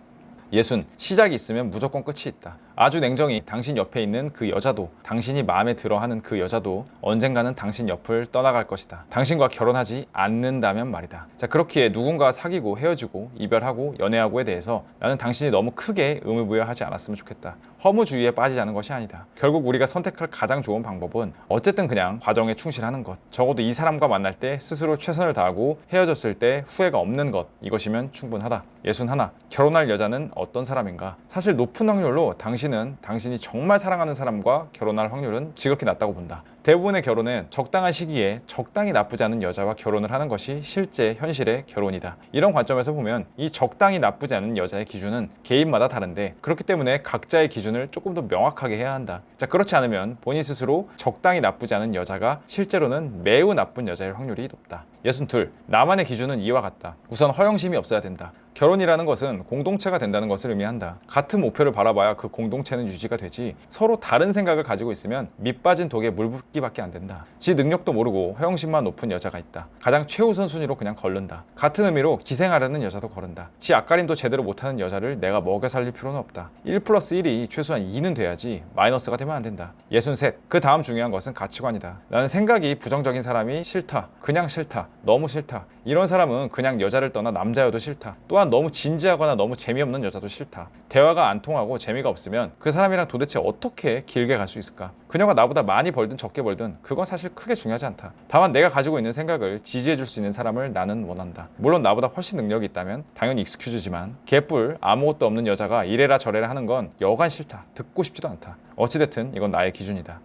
60. 시작이 있으면 무조건 끝이 있다. 아주 냉정히 당신 옆에 있는 그 여자도 당신이 마음에 들어하는 그 여자도 언젠가는 당신 옆을 떠나갈 것이다. 당신과 결혼하지 않는다면 말이다. 자, 그렇기에 누군가와 사귀고 헤어지고 이별하고 연애하고에 대해서 나는 당신이 너무 크게 의무부여하지 않았으면 좋겠다. 허무주의에 빠지자는 것이 아니다. 결국 우리가 선택할 가장 좋은 방법은 어쨌든 그냥 과정에 충실하는 것. 적어도 이 사람과 만날 때 스스로 최선을 다하고 헤어졌을 때 후회가 없는 것. 이것이면 충분하다. 61. 결혼할 여자는 어떤 사람인가? 사실 높은 확률로 당신이 정말 사랑하는 사람과 결혼할 확률은 지극히 낮다고 본다. 대부분의 결혼은 적당한 시기에 적당히 나쁘지 않은 여자와 결혼을 하는 것이 실제 현실의 결혼이다. 이런 관점에서 보면 이 적당히 나쁘지 않은 여자의 기준은 개인마다 다른데 그렇기 때문에 각자의 기준을 조금 더 명확하게 해야 한다. 자, 그렇지 않으면 본인 스스로 적당히 나쁘지 않은 여자가 실제로는 매우 나쁜 여자일 확률이 높다. 62. 나만의 기준은 이와 같다. 우선 허영심이 없어야 된다. 결혼이라는 것은 공동체가 된다는 것을 의미한다. 같은 목표를 바라봐야 그 공동체는 유지가 되지, 서로 다른 생각을 가지고 있으면 밑 빠진 독에 물 붓기밖에 안 된다. 지 능력도 모르고 허영심만 높은 여자가 있다. 가장 최우선 순위로 그냥 거른다. 같은 의미로 기생하려는 여자도 거른다. 지 앞가림도 제대로 못하는 여자를 내가 먹여 살릴 필요는 없다. 1+1이 최소한 2는 돼야지 마이너스가 되면 안 된다. 63. 그 다음 중요한 것은 가치관이다. 나는 생각이 부정적인 사람이 싫다. 그냥 싫다. 너무 싫다. 이런 사람은 그냥 여자를 떠나 남자여도 싫다. 또한 너무 진지하거나 너무 재미없는 여자도 싫다. 대화가 안 통하고 재미가 없으면 그 사람이랑 도대체 어떻게 길게 갈 수 있을까? 그녀가 나보다 많이 벌든 적게 벌든 그건 사실 크게 중요하지 않다. 다만 내가 가지고 있는 생각을 지지해 줄 수 있는 사람을 나는 원한다. 물론 나보다 훨씬 능력이 있다면 당연히 익스큐즈지만, 개뿔 아무것도 없는 여자가 이래라 저래라 하는 건 여간 싫다. 듣고 싶지도 않다. 어찌됐든 이건 나의 기준이다.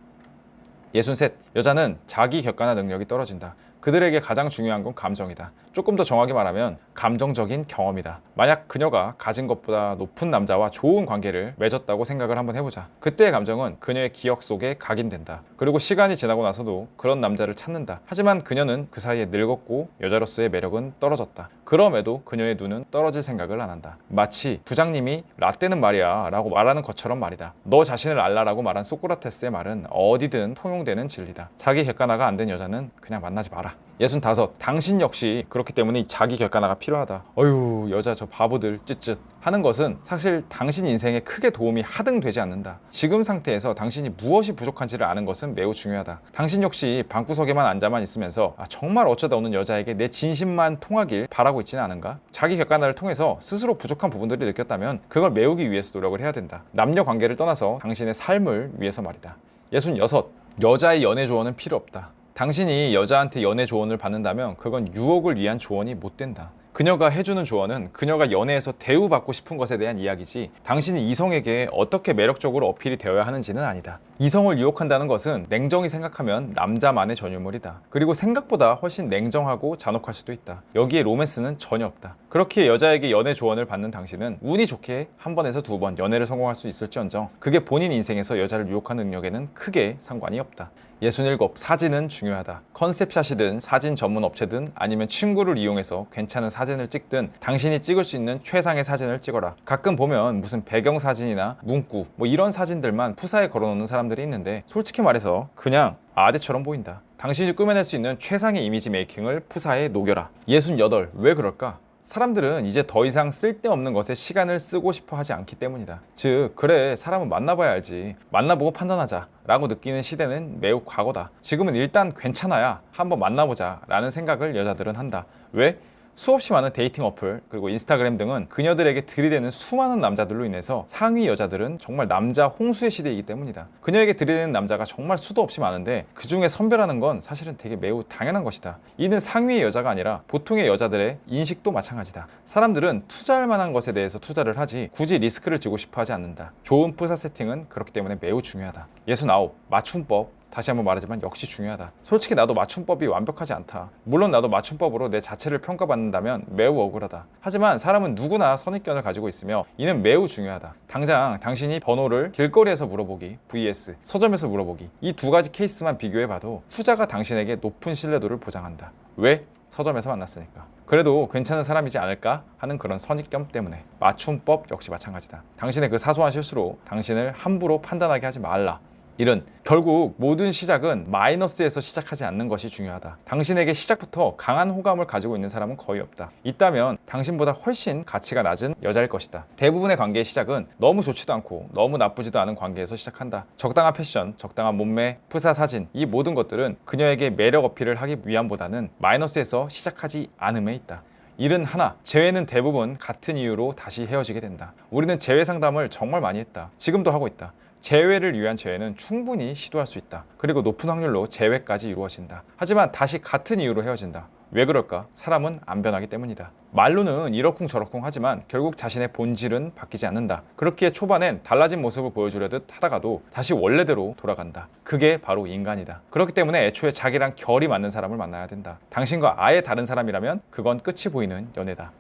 63. 여자는 자기 객관화 능력이 떨어진다. 그들에게 가장 중요한 건 감정이다. 조금 더 정확히 말하면 감정적인 경험이다. 만약 그녀가 가진 것보다 높은 남자와 좋은 관계를 맺었다고 생각을 한번 해보자. 그때의 감정은 그녀의 기억 속에 각인된다. 그리고 시간이 지나고 나서도 그런 남자를 찾는다. 하지만 그녀는 그 사이에 늙었고 여자로서의 매력은 떨어졌다. 그럼에도 그녀의 눈은 떨어질 생각을 안 한다. 마치 부장님이 라떼는 말이야 라고 말하는 것처럼 말이다. 너 자신을 알라라고 말한 소크라테스의 말은 어디든 통용되는 진리다. 자기 객관화가 안 된 여자는 그냥 만나지 마라. 65. 당신 역시 그렇기 때문에 자기 객관화가 필요하다. 어휴, 여자 저 바보들 쯧쯧 하는 것은 사실 당신 인생에 크게 도움이 하등 되지 않는다. 지금 상태에서 당신이 무엇이 부족한지를 아는 것은 매우 중요하다. 당신 역시 방구석에만 앉아만 있으면서 정말 어쩌다 오는 여자에게 내 진심만 통하길 바라고 있지는 않은가? 자기 객관화를 통해서 스스로 부족한 부분들을 느꼈다면 그걸 메우기 위해서 노력을 해야 된다. 남녀 관계를 떠나서 당신의 삶을 위해서 말이다. 66. 여자의 연애 조언은 필요 없다. 당신이 여자한테 연애 조언을 받는다면 그건 유혹을 위한 조언이 못 된다. 그녀가 해주는 조언은 그녀가 연애에서 대우받고 싶은 것에 대한 이야기지, 당신이 이성에게 어떻게 매력적으로 어필이 되어야 하는지는 아니다. 이성을 유혹한다는 것은 냉정히 생각하면 남자만의 전유물이다. 그리고 생각보다 훨씬 냉정하고 잔혹할 수도 있다. 여기에 로맨스는 전혀 없다. 그렇게 여자에게 연애 조언을 받는 당신은 운이 좋게 한 번에서 두 번 연애를 성공할 수 있을지언정 그게 본인 인생에서 여자를 유혹하는 능력에는 크게 상관이 없다. 67. 사진은 중요하다. 컨셉샷이든 사진 전문 업체든 아니면 친구를 이용해서 괜찮은 사진을 찍든 당신이 찍을 수 있는 최상의 사진을 찍어라. 가끔 보면 무슨 배경사진이나 문구 이런 사진들만 푸사에 걸어놓는 사람들이 있는데, 솔직히 말해서 그냥 아대처럼 보인다. 당신이 꾸며낼 수 있는 최상의 이미지 메이킹을 푸사에 녹여라. 68. 왜 그럴까? 사람들은 이제 더 이상 쓸데없는 것에 시간을 쓰고 싶어 하지 않기 때문이다. 즉, 그래 사람은 만나봐야 알지, 만나보고 판단하자 라고 느끼는 시대는 매우 과거다. 지금은 일단 괜찮아야 한번 만나보자 라는 생각을 여자들은 한다. 왜? 수없이 많은 데이팅 어플 그리고 인스타그램 등은 그녀들에게 들이대는 수많은 남자들로 인해서 상위 여자들은 정말 남자 홍수의 시대이기 때문이다. 그녀에게 들이대는 남자가 정말 수도 없이 많은데 그 중에 선별하는 건 사실은 되게 매우 당연한 것이다. 이는 상위의 여자가 아니라 보통의 여자들의 인식도 마찬가지다. 사람들은 투자할 만한 것에 대해서 투자를 하지 굳이 리스크를 지고 싶어 하지 않는다. 좋은 프사 세팅은 그렇기 때문에 매우 중요하다. 69. 맞춤법. 다시 한번 말하지만 역시 중요하다. 솔직히 나도 맞춤법이 완벽하지 않다. 물론 나도 맞춤법으로 내 자체를 평가받는다면 매우 억울하다. 하지만 사람은 누구나 선입견을 가지고 있으며 이는 매우 중요하다. 당장 당신이 번호를 길거리에서 물어보기 vs 서점에서 물어보기, 이 두 가지 케이스만 비교해봐도 후자가 당신에게 높은 신뢰도를 보장한다. 왜? 서점에서 만났으니까. 그래도 괜찮은 사람이지 않을까 하는 그런 선입견 때문에. 맞춤법 역시 마찬가지다. 당신의 그 사소한 실수로 당신을 함부로 판단하게 하지 말라. 이른 결국 모든 시작은 마이너스에서 시작하지 않는 것이 중요하다. 당신에게 시작부터 강한 호감을 가지고 있는 사람은 거의 없다. 있다면 당신보다 훨씬 가치가 낮은 여자일 것이다. 대부분의 관계의 시작은 너무 좋지도 않고 너무 나쁘지도 않은 관계에서 시작한다. 적당한 패션, 적당한 몸매, 프사 사진, 이 모든 것들은 그녀에게 매력 어필을 하기 위함보다는 마이너스에서 시작하지 않음에 있다. 일은 하나, 재회는 대부분 같은 이유로 다시 헤어지게 된다. 우리는 재회 상담을 정말 많이 했다. 지금도 하고 있다. 재회를 위한 재회는 충분히 시도할 수 있다. 그리고 높은 확률로 재회까지 이루어진다. 하지만 다시 같은 이유로 헤어진다. 왜 그럴까? 사람은 안 변하기 때문이다. 말로는 이러쿵저러쿵 하지만 결국 자신의 본질은 바뀌지 않는다. 그렇기에 초반엔 달라진 모습을 보여주려듯 하다가도 다시 원래대로 돌아간다. 그게 바로 인간이다. 그렇기 때문에 애초에 자기랑 결이 맞는 사람을 만나야 된다. 당신과 아예 다른 사람이라면 그건 끝이 보이는 연애다.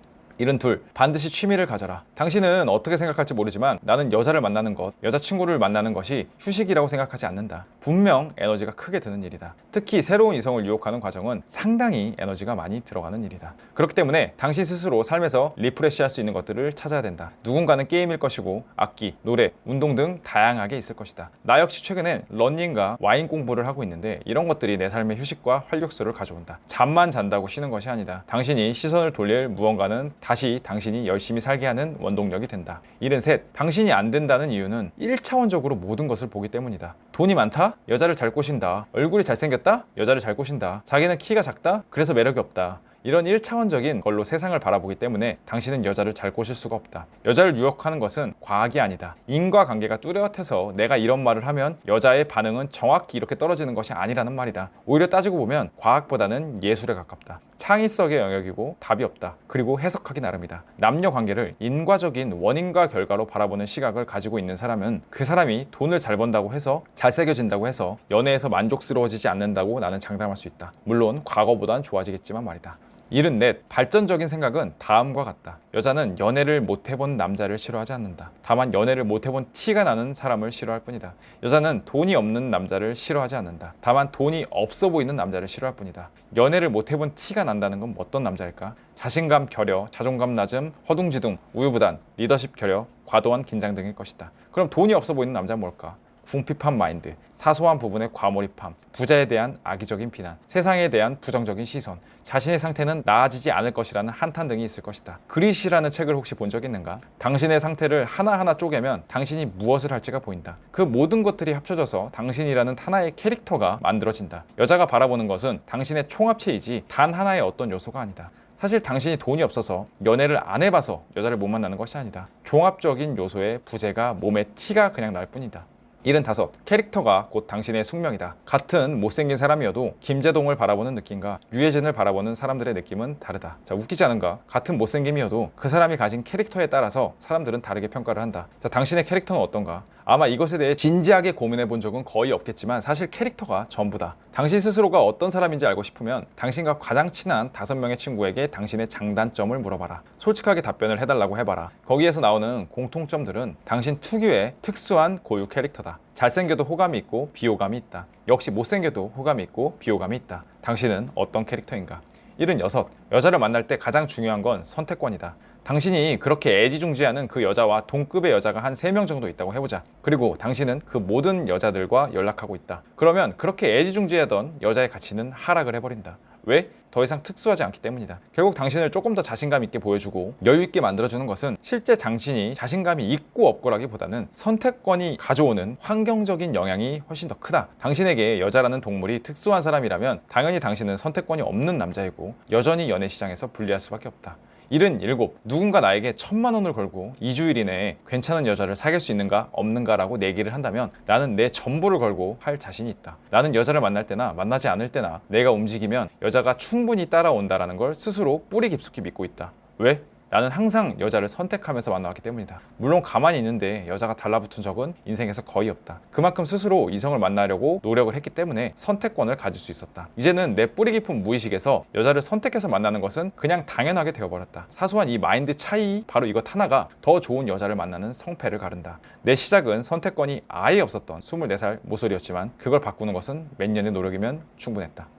72. 반드시 취미를 가져라. 당신은 어떻게 생각할지 모르지만 나는 여자를 만나는 것, 여자친구를 만나는 것이 휴식이라고 생각하지 않는다. 분명 에너지가 크게 드는 일이다. 특히 새로운 이성을 유혹하는 과정은 상당히 에너지가 많이 들어가는 일이다. 그렇기 때문에 당신 스스로 삶에서 리프레시할 수 있는 것들을 찾아야 된다. 누군가는 게임일 것이고 악기, 노래, 운동 등 다양하게 있을 것이다. 나 역시 최근엔 러닝과 와인 공부를 하고 있는데 이런 것들이 내 삶의 휴식과 활력소를 가져온다. 잠만 잔다고 쉬는 것이 아니다. 당신이 시선을 돌릴 무언가는 다시 당신이 열심히 살게 하는 원동력이 된다. 73. 당신이 안 된다는 이유는 1차원적으로 모든 것을 보기 때문이다. 돈이 많다? 여자를 잘 꼬신다. 얼굴이 잘생겼다? 여자를 잘 꼬신다. 자기는 키가 작다? 그래서 매력이 없다. 이런 1차원적인 걸로 세상을 바라보기 때문에 당신은 여자를 잘 꼬실 수가 없다. 여자를 유혹하는 것은 과학이 아니다. 인과관계가 뚜렷해서 내가 이런 말을 하면 여자의 반응은 정확히 이렇게 떨어지는 것이 아니라는 말이다. 오히려 따지고 보면 과학보다는 예술에 가깝다. 창의성의 영역이고 답이 없다. 그리고 해석하기 나름이다. 남녀 관계를 인과적인 원인과 결과로 바라보는 시각을 가지고 있는 사람은 그 사람이 돈을 잘 번다고 해서 잘새겨진다고 해서 연애에서 만족스러워지지 않는다고 나는 장담할 수 있다. 물론 과거보단 좋아지겠지만 말이다. 74. 발전적인 생각은 다음과 같다. 여자는 연애를 못 해본 남자를 싫어하지 않는다. 다만 연애를 못 해본 티가 나는 사람을 싫어할 뿐이다. 여자는 돈이 없는 남자를 싫어하지 않는다. 다만 돈이 없어 보이는 남자를 싫어할 뿐이다. 연애를 못 해본 티가 난다는 건 어떤 남자일까? 자신감 결여, 자존감 낮음, 허둥지둥, 우유부단, 리더십 결여, 과도한 긴장 등일 것이다. 그럼 돈이 없어 보이는 남자는 뭘까? 궁핍한 마인드, 사소한 부분에 과몰입함, 부자에 대한 악의적인 비난, 세상에 대한 부정적인 시선, 자신의 상태는 나아지지 않을 것이라는 한탄 등이 있을 것이다. 그릿이라는 책을 혹시 본 적 있는가? 당신의 상태를 하나하나 쪼개면 당신이 무엇을 할지가 보인다. 그 모든 것들이 합쳐져서 당신이라는 하나의 캐릭터가 만들어진다. 여자가 바라보는 것은 당신의 총합체이지 단 하나의 어떤 요소가 아니다. 사실 당신이 돈이 없어서 연애를 안 해봐서 여자를 못 만나는 것이 아니다. 종합적인 요소의 부재가 몸에 티가 그냥 날 뿐이다. 75. 캐릭터가 곧 당신의 숙명이다. 같은 못생긴 사람이어도 김제동을 바라보는 느낌과 유해진을 바라보는 사람들의 느낌은 다르다. 자, 웃기지 않은가? 같은 못생김이어도 그 사람이 가진 캐릭터에 따라서 사람들은 다르게 평가를 한다. 자, 당신의 캐릭터는 어떤가? 아마 이것에 대해 진지하게 고민해 본 적은 거의 없겠지만 사실 캐릭터가 전부다. 당신 스스로가 어떤 사람인지 알고 싶으면 당신과 가장 친한 5명의 친구에게 당신의 장단점을 물어봐라. 솔직하게 답변을 해달라고 해봐라. 거기에서 나오는 공통점들은 당신 특유의 특수한 고유 캐릭터다. 잘생겨도 호감이 있고 비호감이 있다. 역시 못생겨도 호감이 있고 비호감이 있다. 당신은 어떤 캐릭터인가? 76. 여자를 만날 때 가장 중요한 건 선택권이다. 당신이 그렇게 애지중지하는 그 여자와 동급의 여자가 한 3명 정도 있다고 해보자. 그리고 당신은 그 모든 여자들과 연락하고 있다. 그러면 그렇게 애지중지하던 여자의 가치는 하락을 해버린다. 왜? 더 이상 특수하지 않기 때문이다. 결국 당신을 조금 더 자신감 있게 보여주고 여유 있게 만들어주는 것은 실제 당신이 자신감이 있고 없고라기보다는 선택권이 가져오는 환경적인 영향이 훨씬 더 크다. 당신에게 여자라는 동물이 특수한 사람이라면 당연히 당신은 선택권이 없는 남자이고 여전히 연애 시장에서 불리할 수밖에 없다. 77. 누군가 나에게 1,000만 원을 걸고 2주일 이내에 괜찮은 여자를 사귈 수 있는가 없는가라고 내기를 한다면 나는 내 전부를 걸고 할 자신이 있다. 나는 여자를 만날 때나 만나지 않을 때나 내가 움직이면 여자가 충분히 따라온다라는 걸 스스로 뿌리 깊숙이 믿고 있다. 왜? 나는 항상 여자를 선택하면서 만나왔기 때문이다. 물론 가만히 있는데 여자가 달라붙은 적은 인생에서 거의 없다. 그만큼 스스로 이성을 만나려고 노력을 했기 때문에 선택권을 가질 수 있었다. 이제는 내 뿌리 깊은 무의식에서 여자를 선택해서 만나는 것은 그냥 당연하게 되어버렸다. 사소한 이 마인드 차이, 바로 이것 하나가 더 좋은 여자를 만나는 성패를 가른다. 내 시작은 선택권이 아예 없었던 24살 모쏠이었지만 그걸 바꾸는 것은 몇 년의 노력이면 충분했다.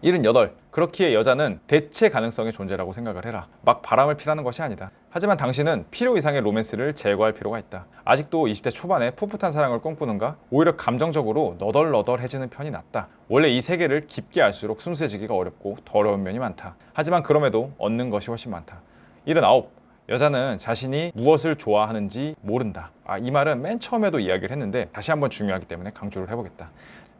78. 그렇기에 여자는 대체 가능성의 존재라고 생각을 해라. 막 바람을 피라는 것이 아니다. 하지만 당신은 필요 이상의 로맨스를 제거할 필요가 있다. 아직도 20대 초반에 풋풋한 사랑을 꿈꾸는가? 오히려 감정적으로 너덜너덜해지는 편이 낫다. 원래 이 세계를 깊게 알수록 순수해지기가 어렵고 더러운 면이 많다. 하지만 그럼에도 얻는 것이 훨씬 많다. 79. 여자는 자신이 무엇을 좋아하는지 모른다. 이 말은 맨 처음에도 이야기를 했는데 다시 한번 중요하기 때문에 강조를 해보겠다.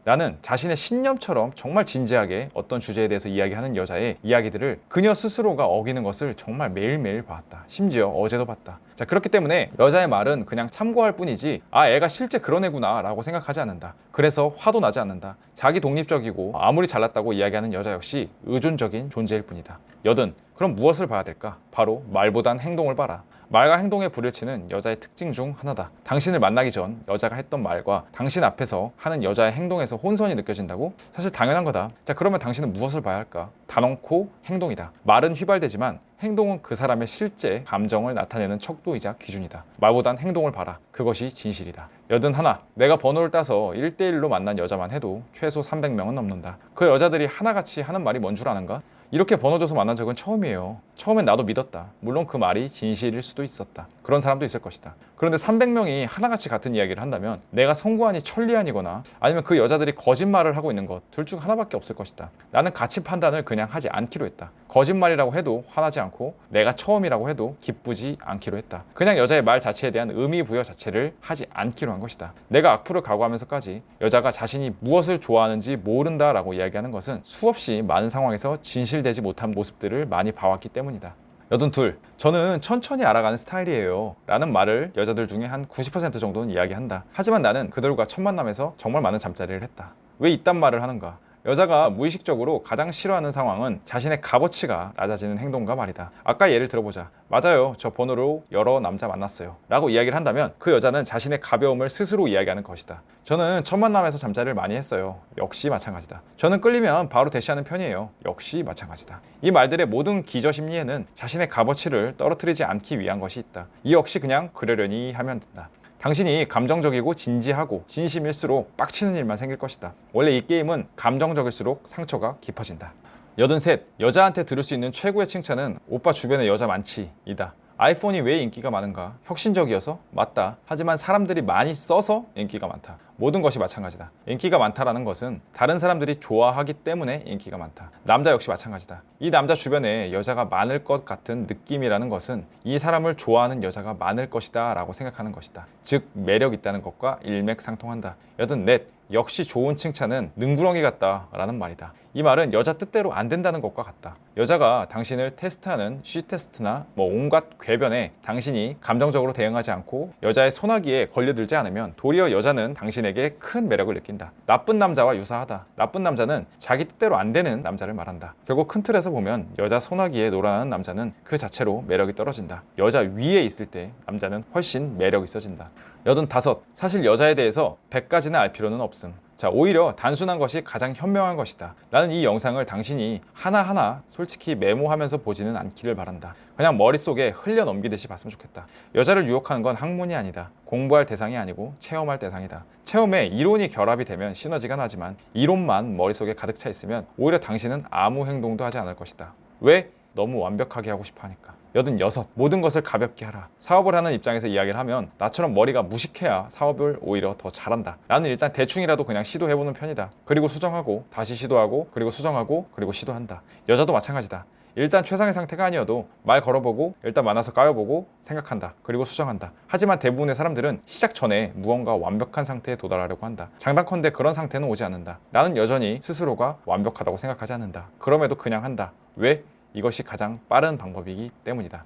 나는 자신의 신념처럼 정말 진지하게 어떤 주제에 대해서 이야기하는 여자의 이야기들을 그녀 스스로가 어기는 것을 정말 매일매일 봤다. 심지어 어제도 봤다. 자, 그렇기 때문에 여자의 말은 그냥 참고할 뿐이지 애가 실제 그런 애구나 라고 생각하지 않는다. 그래서 화도 나지 않는다. 자기 독립적이고 아무리 잘났다고 이야기하는 여자 역시 의존적인 존재일 뿐이다. 80. 그럼 무엇을 봐야 될까? 바로 말보단 행동을 봐라. 말과 행동에 불을 치는 여자의 특징 중 하나다. 당신을 만나기 전 여자가 했던 말과 당신 앞에서 하는 여자의 행동에서 혼선이 느껴진다고? 사실 당연한 거다. 자, 그러면 당신은 무엇을 봐야 할까? 단언코 행동이다. 말은 휘발되지만 행동은 그 사람의 실제 감정을 나타내는 척도이자 기준이다. 말보단 행동을 봐라. 그것이 진실이다. 81. 내가 번호를 따서 1대1로 만난 여자만 해도 최소 300명은 넘는다. 그 여자들이 하나같이 하는 말이 뭔 줄 아는가? 이렇게 번호 줘서 만난 적은 처음이에요. 처음엔 나도 믿었다. 물론 그 말이 진실일 수도 있었다. 그런 사람도 있을 것이다. 그런데 300명이 하나같이 같은 이야기를 한다면 내가 성구하니 천리안이거나 아니면 그 여자들이 거짓말을 하고 있는 것 둘 중 하나밖에 없을 것이다. 나는 가치 판단을 그냥 하지 않기로 했다. 거짓말이라고 해도 화나지 않고 내가 처음이라고 해도 기쁘지 않기로 했다. 그냥 여자의 말 자체에 대한 의미 부여 자체를 하지 않기로 한 것이다. 내가 악플을 각오하면서까지 여자가 자신이 무엇을 좋아하는지 모른다라고 이야기하는 것은 수없이 많은 상황에서 진실되지 못한 모습들을 많이 봐왔기 때문이다. 82. 저는 천천히 알아가는 스타일이에요 라는 말을 여자들 중에 한 90% 정도는 이야기한다. 하지만 나는 그들과 첫 만남에서 정말 많은 잠자리를 했다. 왜 이딴 말을 하는가? 여자가 무의식적으로 가장 싫어하는 상황은 자신의 값어치가 낮아지는 행동과 말이다. 아까 예를 들어보자. 맞아요. 저 번호로 여러 남자 만났어요 라고 이야기를 한다면 그 여자는 자신의 가벼움을 스스로 이야기하는 것이다. 저는 첫 만남에서 잠자리를 많이 했어요. 역시 마찬가지다. 저는 끌리면 바로 대시하는 편이에요. 역시 마찬가지다. 이 말들의 모든 기저 심리에는 자신의 값어치를 떨어뜨리지 않기 위한 것이 있다. 이 역시 그냥 그러려니 하면 된다. 당신이 감정적이고 진지하고 진심일수록 빡치는 일만 생길 것이다. 원래 이 게임은 감정적일수록 상처가 깊어진다. 83. 여자한테 들을 수 있는 최고의 칭찬은 오빠 주변에 여자 많지 이다. 아이폰이 왜 인기가 많은가? 혁신적이어서? 맞다. 하지만 사람들이 많이 써서 인기가 많다. 모든 것이 마찬가지다. 인기가 많다라는 것은 다른 사람들이 좋아하기 때문에 인기가 많다. 남자 역시 마찬가지다. 이 남자 주변에 여자가 많을 것 같은 느낌이라는 것은 이 사람을 좋아하는 여자가 많을 것이다 라고 생각하는 것이다. 즉 매력 있다는 것과 일맥상통한다. 84. 역시 좋은 칭찬은 능구렁이 같다 라는 말이다. 이 말은 여자 뜻대로 안 된다는 것과 같다. 여자가 당신을 테스트하는 쉬테스트나 온갖 궤변에 당신이 감정적으로 대응하지 않고 여자의 소나기에 걸려들지 않으면 도리어 여자는 당신에게 큰 매력을 느낀다. 나쁜 남자와 유사하다. 나쁜 남자는 자기 뜻대로 안 되는 남자를 말한다. 결국 큰 틀에서 보면 여자 소나기에 놀아나는 남자는 그 자체로 매력이 떨어진다. 여자 위에 있을 때 남자는 훨씬 매력 있어진다. 85. 사실 여자에 대해서 100가지나 알 필요는 없음. 자, 오히려 단순한 것이 가장 현명한 것이다. 나는 이 영상을 당신이 하나하나 솔직히 메모하면서 보지는 않기를 바란다. 그냥 머릿속에 흘려 넘기듯이 봤으면 좋겠다. 여자를 유혹하는 건 학문이 아니다. 공부할 대상이 아니고 체험할 대상이다. 체험에 이론이 결합이 되면 시너지가 나지만 이론만 머릿속에 가득 차 있으면 오히려 당신은 아무 행동도 하지 않을 것이다. 왜? 너무 완벽하게 하고 싶어 하니까. 86. 모든 것을 가볍게 하라. 사업을 하는 입장에서 이야기를 하면 나처럼 머리가 무식해야 사업을 오히려 더 잘한다. 나는 일단 대충이라도 그냥 시도해보는 편이다. 그리고 수정하고 다시 시도하고 그리고 수정하고 그리고 시도한다. 여자도 마찬가지다. 일단 최상의 상태가 아니어도 말 걸어보고 일단 만나서 까여보고 생각한다. 그리고 수정한다. 하지만 대부분의 사람들은 시작 전에 무언가 완벽한 상태에 도달하려고 한다. 장단컨대 그런 상태는 오지 않는다. 나는 여전히 스스로가 완벽하다고 생각하지 않는다. 그럼에도 그냥 한다. 왜? 이것이 가장 빠른 방법이기 때문이다.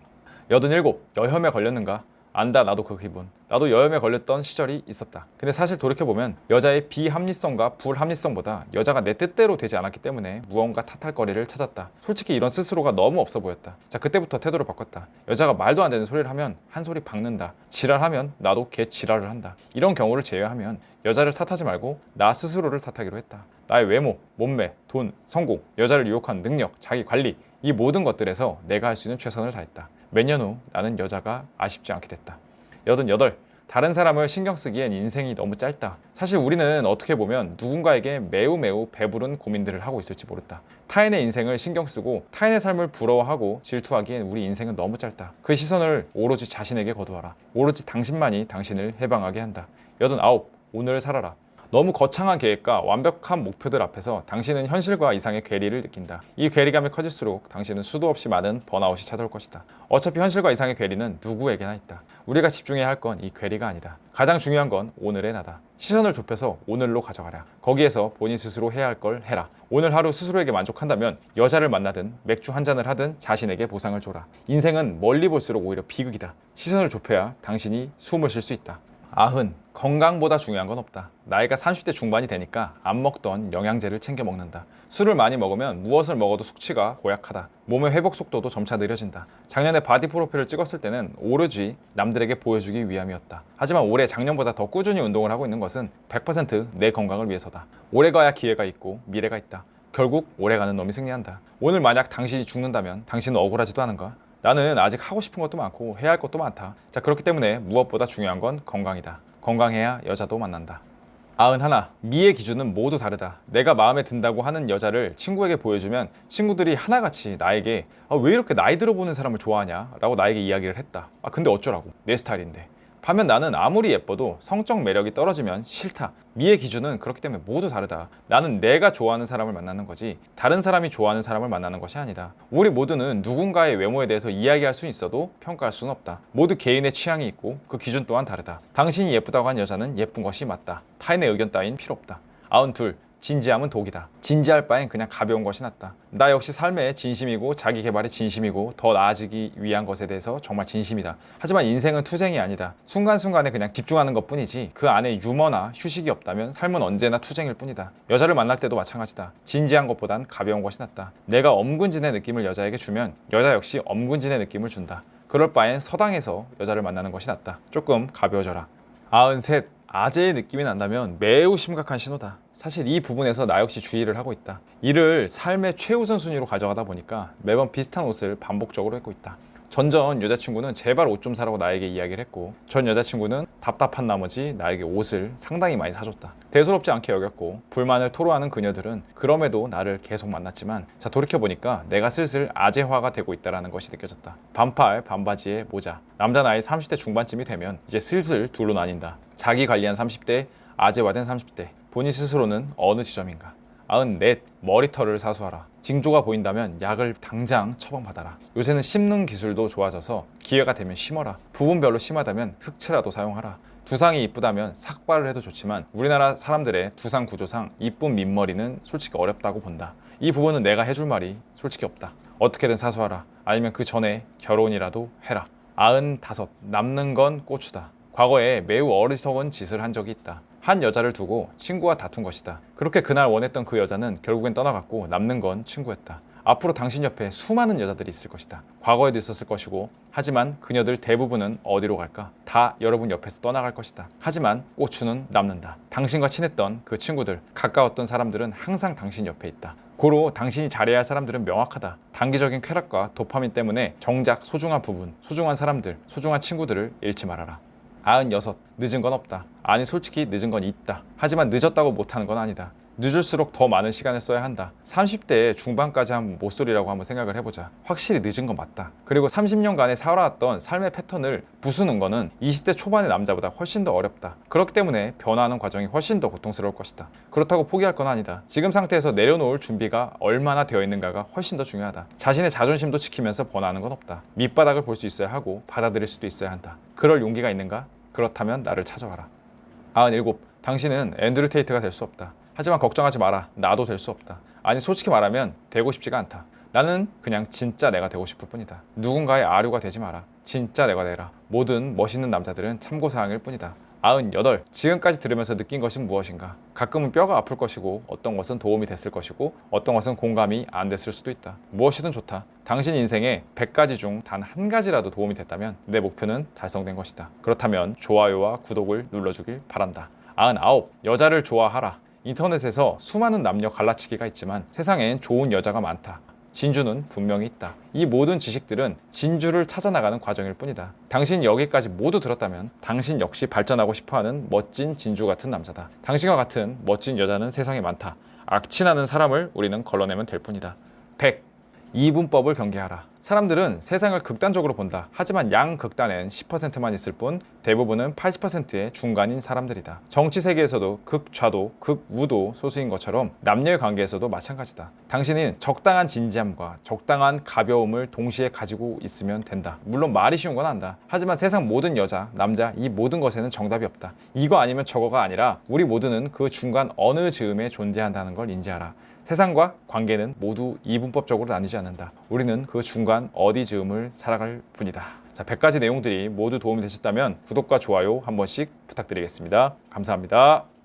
87. 여혐에 걸렸는가? 안다. 나도 그 기분. 나도 여혐에 걸렸던 시절이 있었다. 근데 사실 돌이켜보면 여자의 비합리성과 불합리성보다 여자가 내 뜻대로 되지 않았기 때문에 무언가 탓할 거리를 찾았다. 솔직히 이런 스스로가 너무 없어 보였다. 자, 그때부터 태도를 바꿨다. 여자가 말도 안 되는 소리를 하면 한 소리 박는다. 지랄하면 나도 개 지랄을 한다. 이런 경우를 제외하면 여자를 탓하지 말고 나 스스로를 탓하기로 했다. 나의 외모, 몸매, 돈, 성공, 여자를 유혹하는 능력, 자기 관리, 이 모든 것들에서 내가 할 수 있는 최선을 다했다. 몇 년 후 나는 여자가 아쉽지 않게 됐다. 88. 다른 사람을 신경 쓰기엔 인생이 너무 짧다. 사실 우리는 어떻게 보면 누군가에게 매우 배부른 고민들을 하고 있을지 모른다. 타인의 인생을 신경 쓰고 타인의 삶을 부러워하고 질투하기엔 우리 인생은 너무 짧다. 그 시선을 오로지 자신에게 거두어라. 오로지 당신만이 당신을 해방하게 한다. 89. 오늘을 살아라. 너무 거창한 계획과 완벽한 목표들 앞에서 당신은 현실과 이상의 괴리를 느낀다. 이 괴리감이 커질수록 당신은 수도 없이 많은 번아웃이 찾아올 것이다. 어차피 현실과 이상의 괴리는 누구에게나 있다. 우리가 집중해야 할 건 이 괴리가 아니다. 가장 중요한 건 오늘의 나다. 시선을 좁혀서 오늘로 가져가라. 거기에서 본인 스스로 해야 할 걸 해라. 오늘 하루 스스로에게 만족한다면 여자를 만나든 맥주 한 잔을 하든 자신에게 보상을 줘라. 인생은 멀리 볼수록 오히려 비극이다. 시선을 좁혀야 당신이 숨을 쉴 수 있다. 아흔, 건강보다 중요한 건 없다. 나이가 30대 중반이 되니까 안 먹던 영양제를 챙겨 먹는다. 술을 많이 먹으면 무엇을 먹어도 숙취가 고약하다. 몸의 회복 속도도 점차 느려진다. 작년에 바디 프로필을 찍었을 때는 오로지 남들에게 보여주기 위함이었다. 하지만 올해 작년보다 더 꾸준히 운동을 하고 있는 것은 100%내 건강을 위해서다. 오래 가야 기회가 있고 미래가 있다. 결국 오래 가는 놈이 승리한다. 오늘 만약 당신이 죽는다면 당신은 억울하지도 않은가? 나는 아직 하고 싶은 것도 많고 해야 할 것도 많다. 자, 그렇기 때문에 무엇보다 중요한 건 건강이다. 건강해야 여자도 만난다. 91. 미의 기준은 모두 다르다. 내가 마음에 든다고 하는 여자를 친구에게 보여주면 친구들이 하나같이 나에게 왜 이렇게 나이 들어 보는 사람을 좋아하냐? 라고 나에게 이야기를 했다. 근데 어쩌라고? 내 스타일인데. 반면 나는 아무리 예뻐도 성적 매력이 떨어지면 싫다. 미의 기준은 그렇기 때문에 모두 다르다. 나는 내가 좋아하는 사람을 만나는 거지 다른 사람이 좋아하는 사람을 만나는 것이 아니다. 우리 모두는 누군가의 외모에 대해서 이야기할 수 있어도 평가할 수는 없다. 모두 개인의 취향이 있고 그 기준 또한 다르다. 당신이 예쁘다고 한 여자는 예쁜 것이 맞다. 타인의 의견 따윈 필요 없다. 92. 진지함은 독이다. 진지할 바엔 그냥 가벼운 것이 낫다. 나 역시 삶에 진심이고 자기 개발에 진심이고 더 나아지기 위한 것에 대해서 정말 진심이다. 하지만 인생은 투쟁이 아니다. 순간순간에 그냥 집중하는 것뿐이지 그 안에 유머나 휴식이 없다면 삶은 언제나 투쟁일 뿐이다. 여자를 만날 때도 마찬가지다. 진지한 것보단 가벼운 것이 낫다. 내가 엄근진의 느낌을 여자에게 주면 여자 역시 엄근진의 느낌을 준다. 그럴 바엔 서당에서 여자를 만나는 것이 낫다. 조금 가벼워져라. 93. 아재의 느낌이 난다면 매우 심각한 신호다. 사실 이 부분에서 나 역시 주의를 하고 있다. 이를 삶의 최우선순위로 가져가다 보니까 매번 비슷한 옷을 반복적으로 입고 있다. 전 여자친구는 제발 옷 좀 사라고 나에게 이야기를 했고 전 여자친구는 답답한 나머지 나에게 옷을 상당히 많이 사줬다. 대수롭지 않게 여겼고 불만을 토로하는 그녀들은 그럼에도 나를 계속 만났지만 자 돌이켜보니까 내가 슬슬 아재화가 되고 있다는 것이 느껴졌다. 반팔, 반바지에 모자. 남자 나이 30대 중반쯤이 되면 이제 슬슬 둘로 나뉜다. 자기 관리한 30대, 아재화된 30대. 본인 스스로는 어느 지점인가? 94. 머리털을 사수하라. 징조가 보인다면 약을 당장 처방받아라. 요새는 심는 기술도 좋아져서 기회가 되면 심어라. 부분별로 심하다면 흑채라도 사용하라. 두상이 이쁘다면 삭발을 해도 좋지만 우리나라 사람들의 두상 구조상 이쁜 민머리는 솔직히 어렵다고 본다. 이 부분은 내가 해줄 말이 솔직히 없다. 어떻게든 사수하라. 아니면 그 전에 결혼이라도 해라. 95. 남는 건 고추다. 과거에 매우 어리석은 짓을 한 적이 있다. 한 여자를 두고 친구와 다툰 것이다. 그렇게 그날 원했던 그 여자는 결국엔 떠나갔고 남는 건 친구였다. 앞으로 당신 옆에 수많은 여자들이 있을 것이다. 과거에도 있었을 것이고 하지만 그녀들 대부분은 어디로 갈까? 다 여러분 옆에서 떠나갈 것이다. 하지만 고추는 남는다. 당신과 친했던 그 친구들, 가까웠던 사람들은 항상 당신 옆에 있다. 고로 당신이 잘해야 할 사람들은 명확하다. 단기적인 쾌락과 도파민 때문에 정작 소중한 부분, 소중한 사람들, 소중한 친구들을 잃지 말아라. 96. 늦은 건 없다. 아니 솔직히 늦은 건 있다. 하지만 늦었다고 못하는 건 아니다. 늦을수록 더 많은 시간을 써야 한다. 30대 중반까지 한 모쏠이라고 한번 생각을 해보자. 확실히 늦은 건 맞다. 그리고 30년간에 살아왔던 삶의 패턴을 부수는 거는 20대 초반의 남자보다 훨씬 더 어렵다. 그렇기 때문에 변화하는 과정이 훨씬 더 고통스러울 것이다. 그렇다고 포기할 건 아니다. 지금 상태에서 내려놓을 준비가 얼마나 되어 있는가가 훨씬 더 중요하다. 자신의 자존심도 지키면서 번화하는 건 없다. 밑바닥을 볼 수 있어야 하고 받아들일 수도 있어야 한다. 그럴 용기가 있는가? 그렇다면 나를 찾아와라. 97. 당신은 앤드류 테이트가 될 수 없다. 하지만 걱정하지 마라. 나도 될 수 없다. 아니 솔직히 말하면 되고 싶지가 않다. 나는 그냥 진짜 내가 되고 싶을 뿐이다. 누군가의 아류가 되지 마라. 진짜 내가 되라. 모든 멋있는 남자들은 참고사항일 뿐이다. 98. 지금까지 들으면서 느낀 것은 무엇인가? 가끔은 뼈가 아플 것이고 어떤 것은 도움이 됐을 것이고 어떤 것은 공감이 안 됐을 수도 있다. 무엇이든 좋다. 당신 인생에 100가지 중 단 한 가지라도 도움이 됐다면 내 목표는 달성된 것이다. 그렇다면 좋아요와 구독을 눌러주길 바란다. 99. 여자를 좋아하라. 인터넷에서 수많은 남녀 갈라치기가 있지만 세상엔 좋은 여자가 많다. 진주는 분명히 있다. 이 모든 지식들은 진주를 찾아나가는 과정일 뿐이다. 당신이 여기까지 모두 들었다면 당신 역시 발전하고 싶어하는 멋진 진주 같은 남자다. 당신과 같은 멋진 여자는 세상에 많다. 악취나는 사람을 우리는 걸러내면 될 뿐이다. 100. 이분법을 경계하라. 사람들은 세상을 극단적으로 본다. 하지만 양극단엔 10%만 있을 뿐 대부분은 80%의 중간인 사람들이다. 정치 세계에서도 극좌도 극우도 소수인 것처럼 남녀의 관계에서도 마찬가지다. 당신은 적당한 진지함과 적당한 가벼움을 동시에 가지고 있으면 된다. 물론 말이 쉬운 건 안다. 하지만 세상 모든 여자, 남자 이 모든 것에는 정답이 없다. 이거 아니면 저거가 아니라 우리 모두는 그 중간 어느 즈음에 존재한다는 걸 인지하라. 세상과 관계는 모두 이분법적으로 나뉘지 않는다. 우리는 그 중간 어디 즈음을 살아갈 뿐이다. 자, 100가지 내용들이 모두 도움이 되셨다면 구독과 좋아요 한 번씩 부탁드리겠습니다. 감사합니다.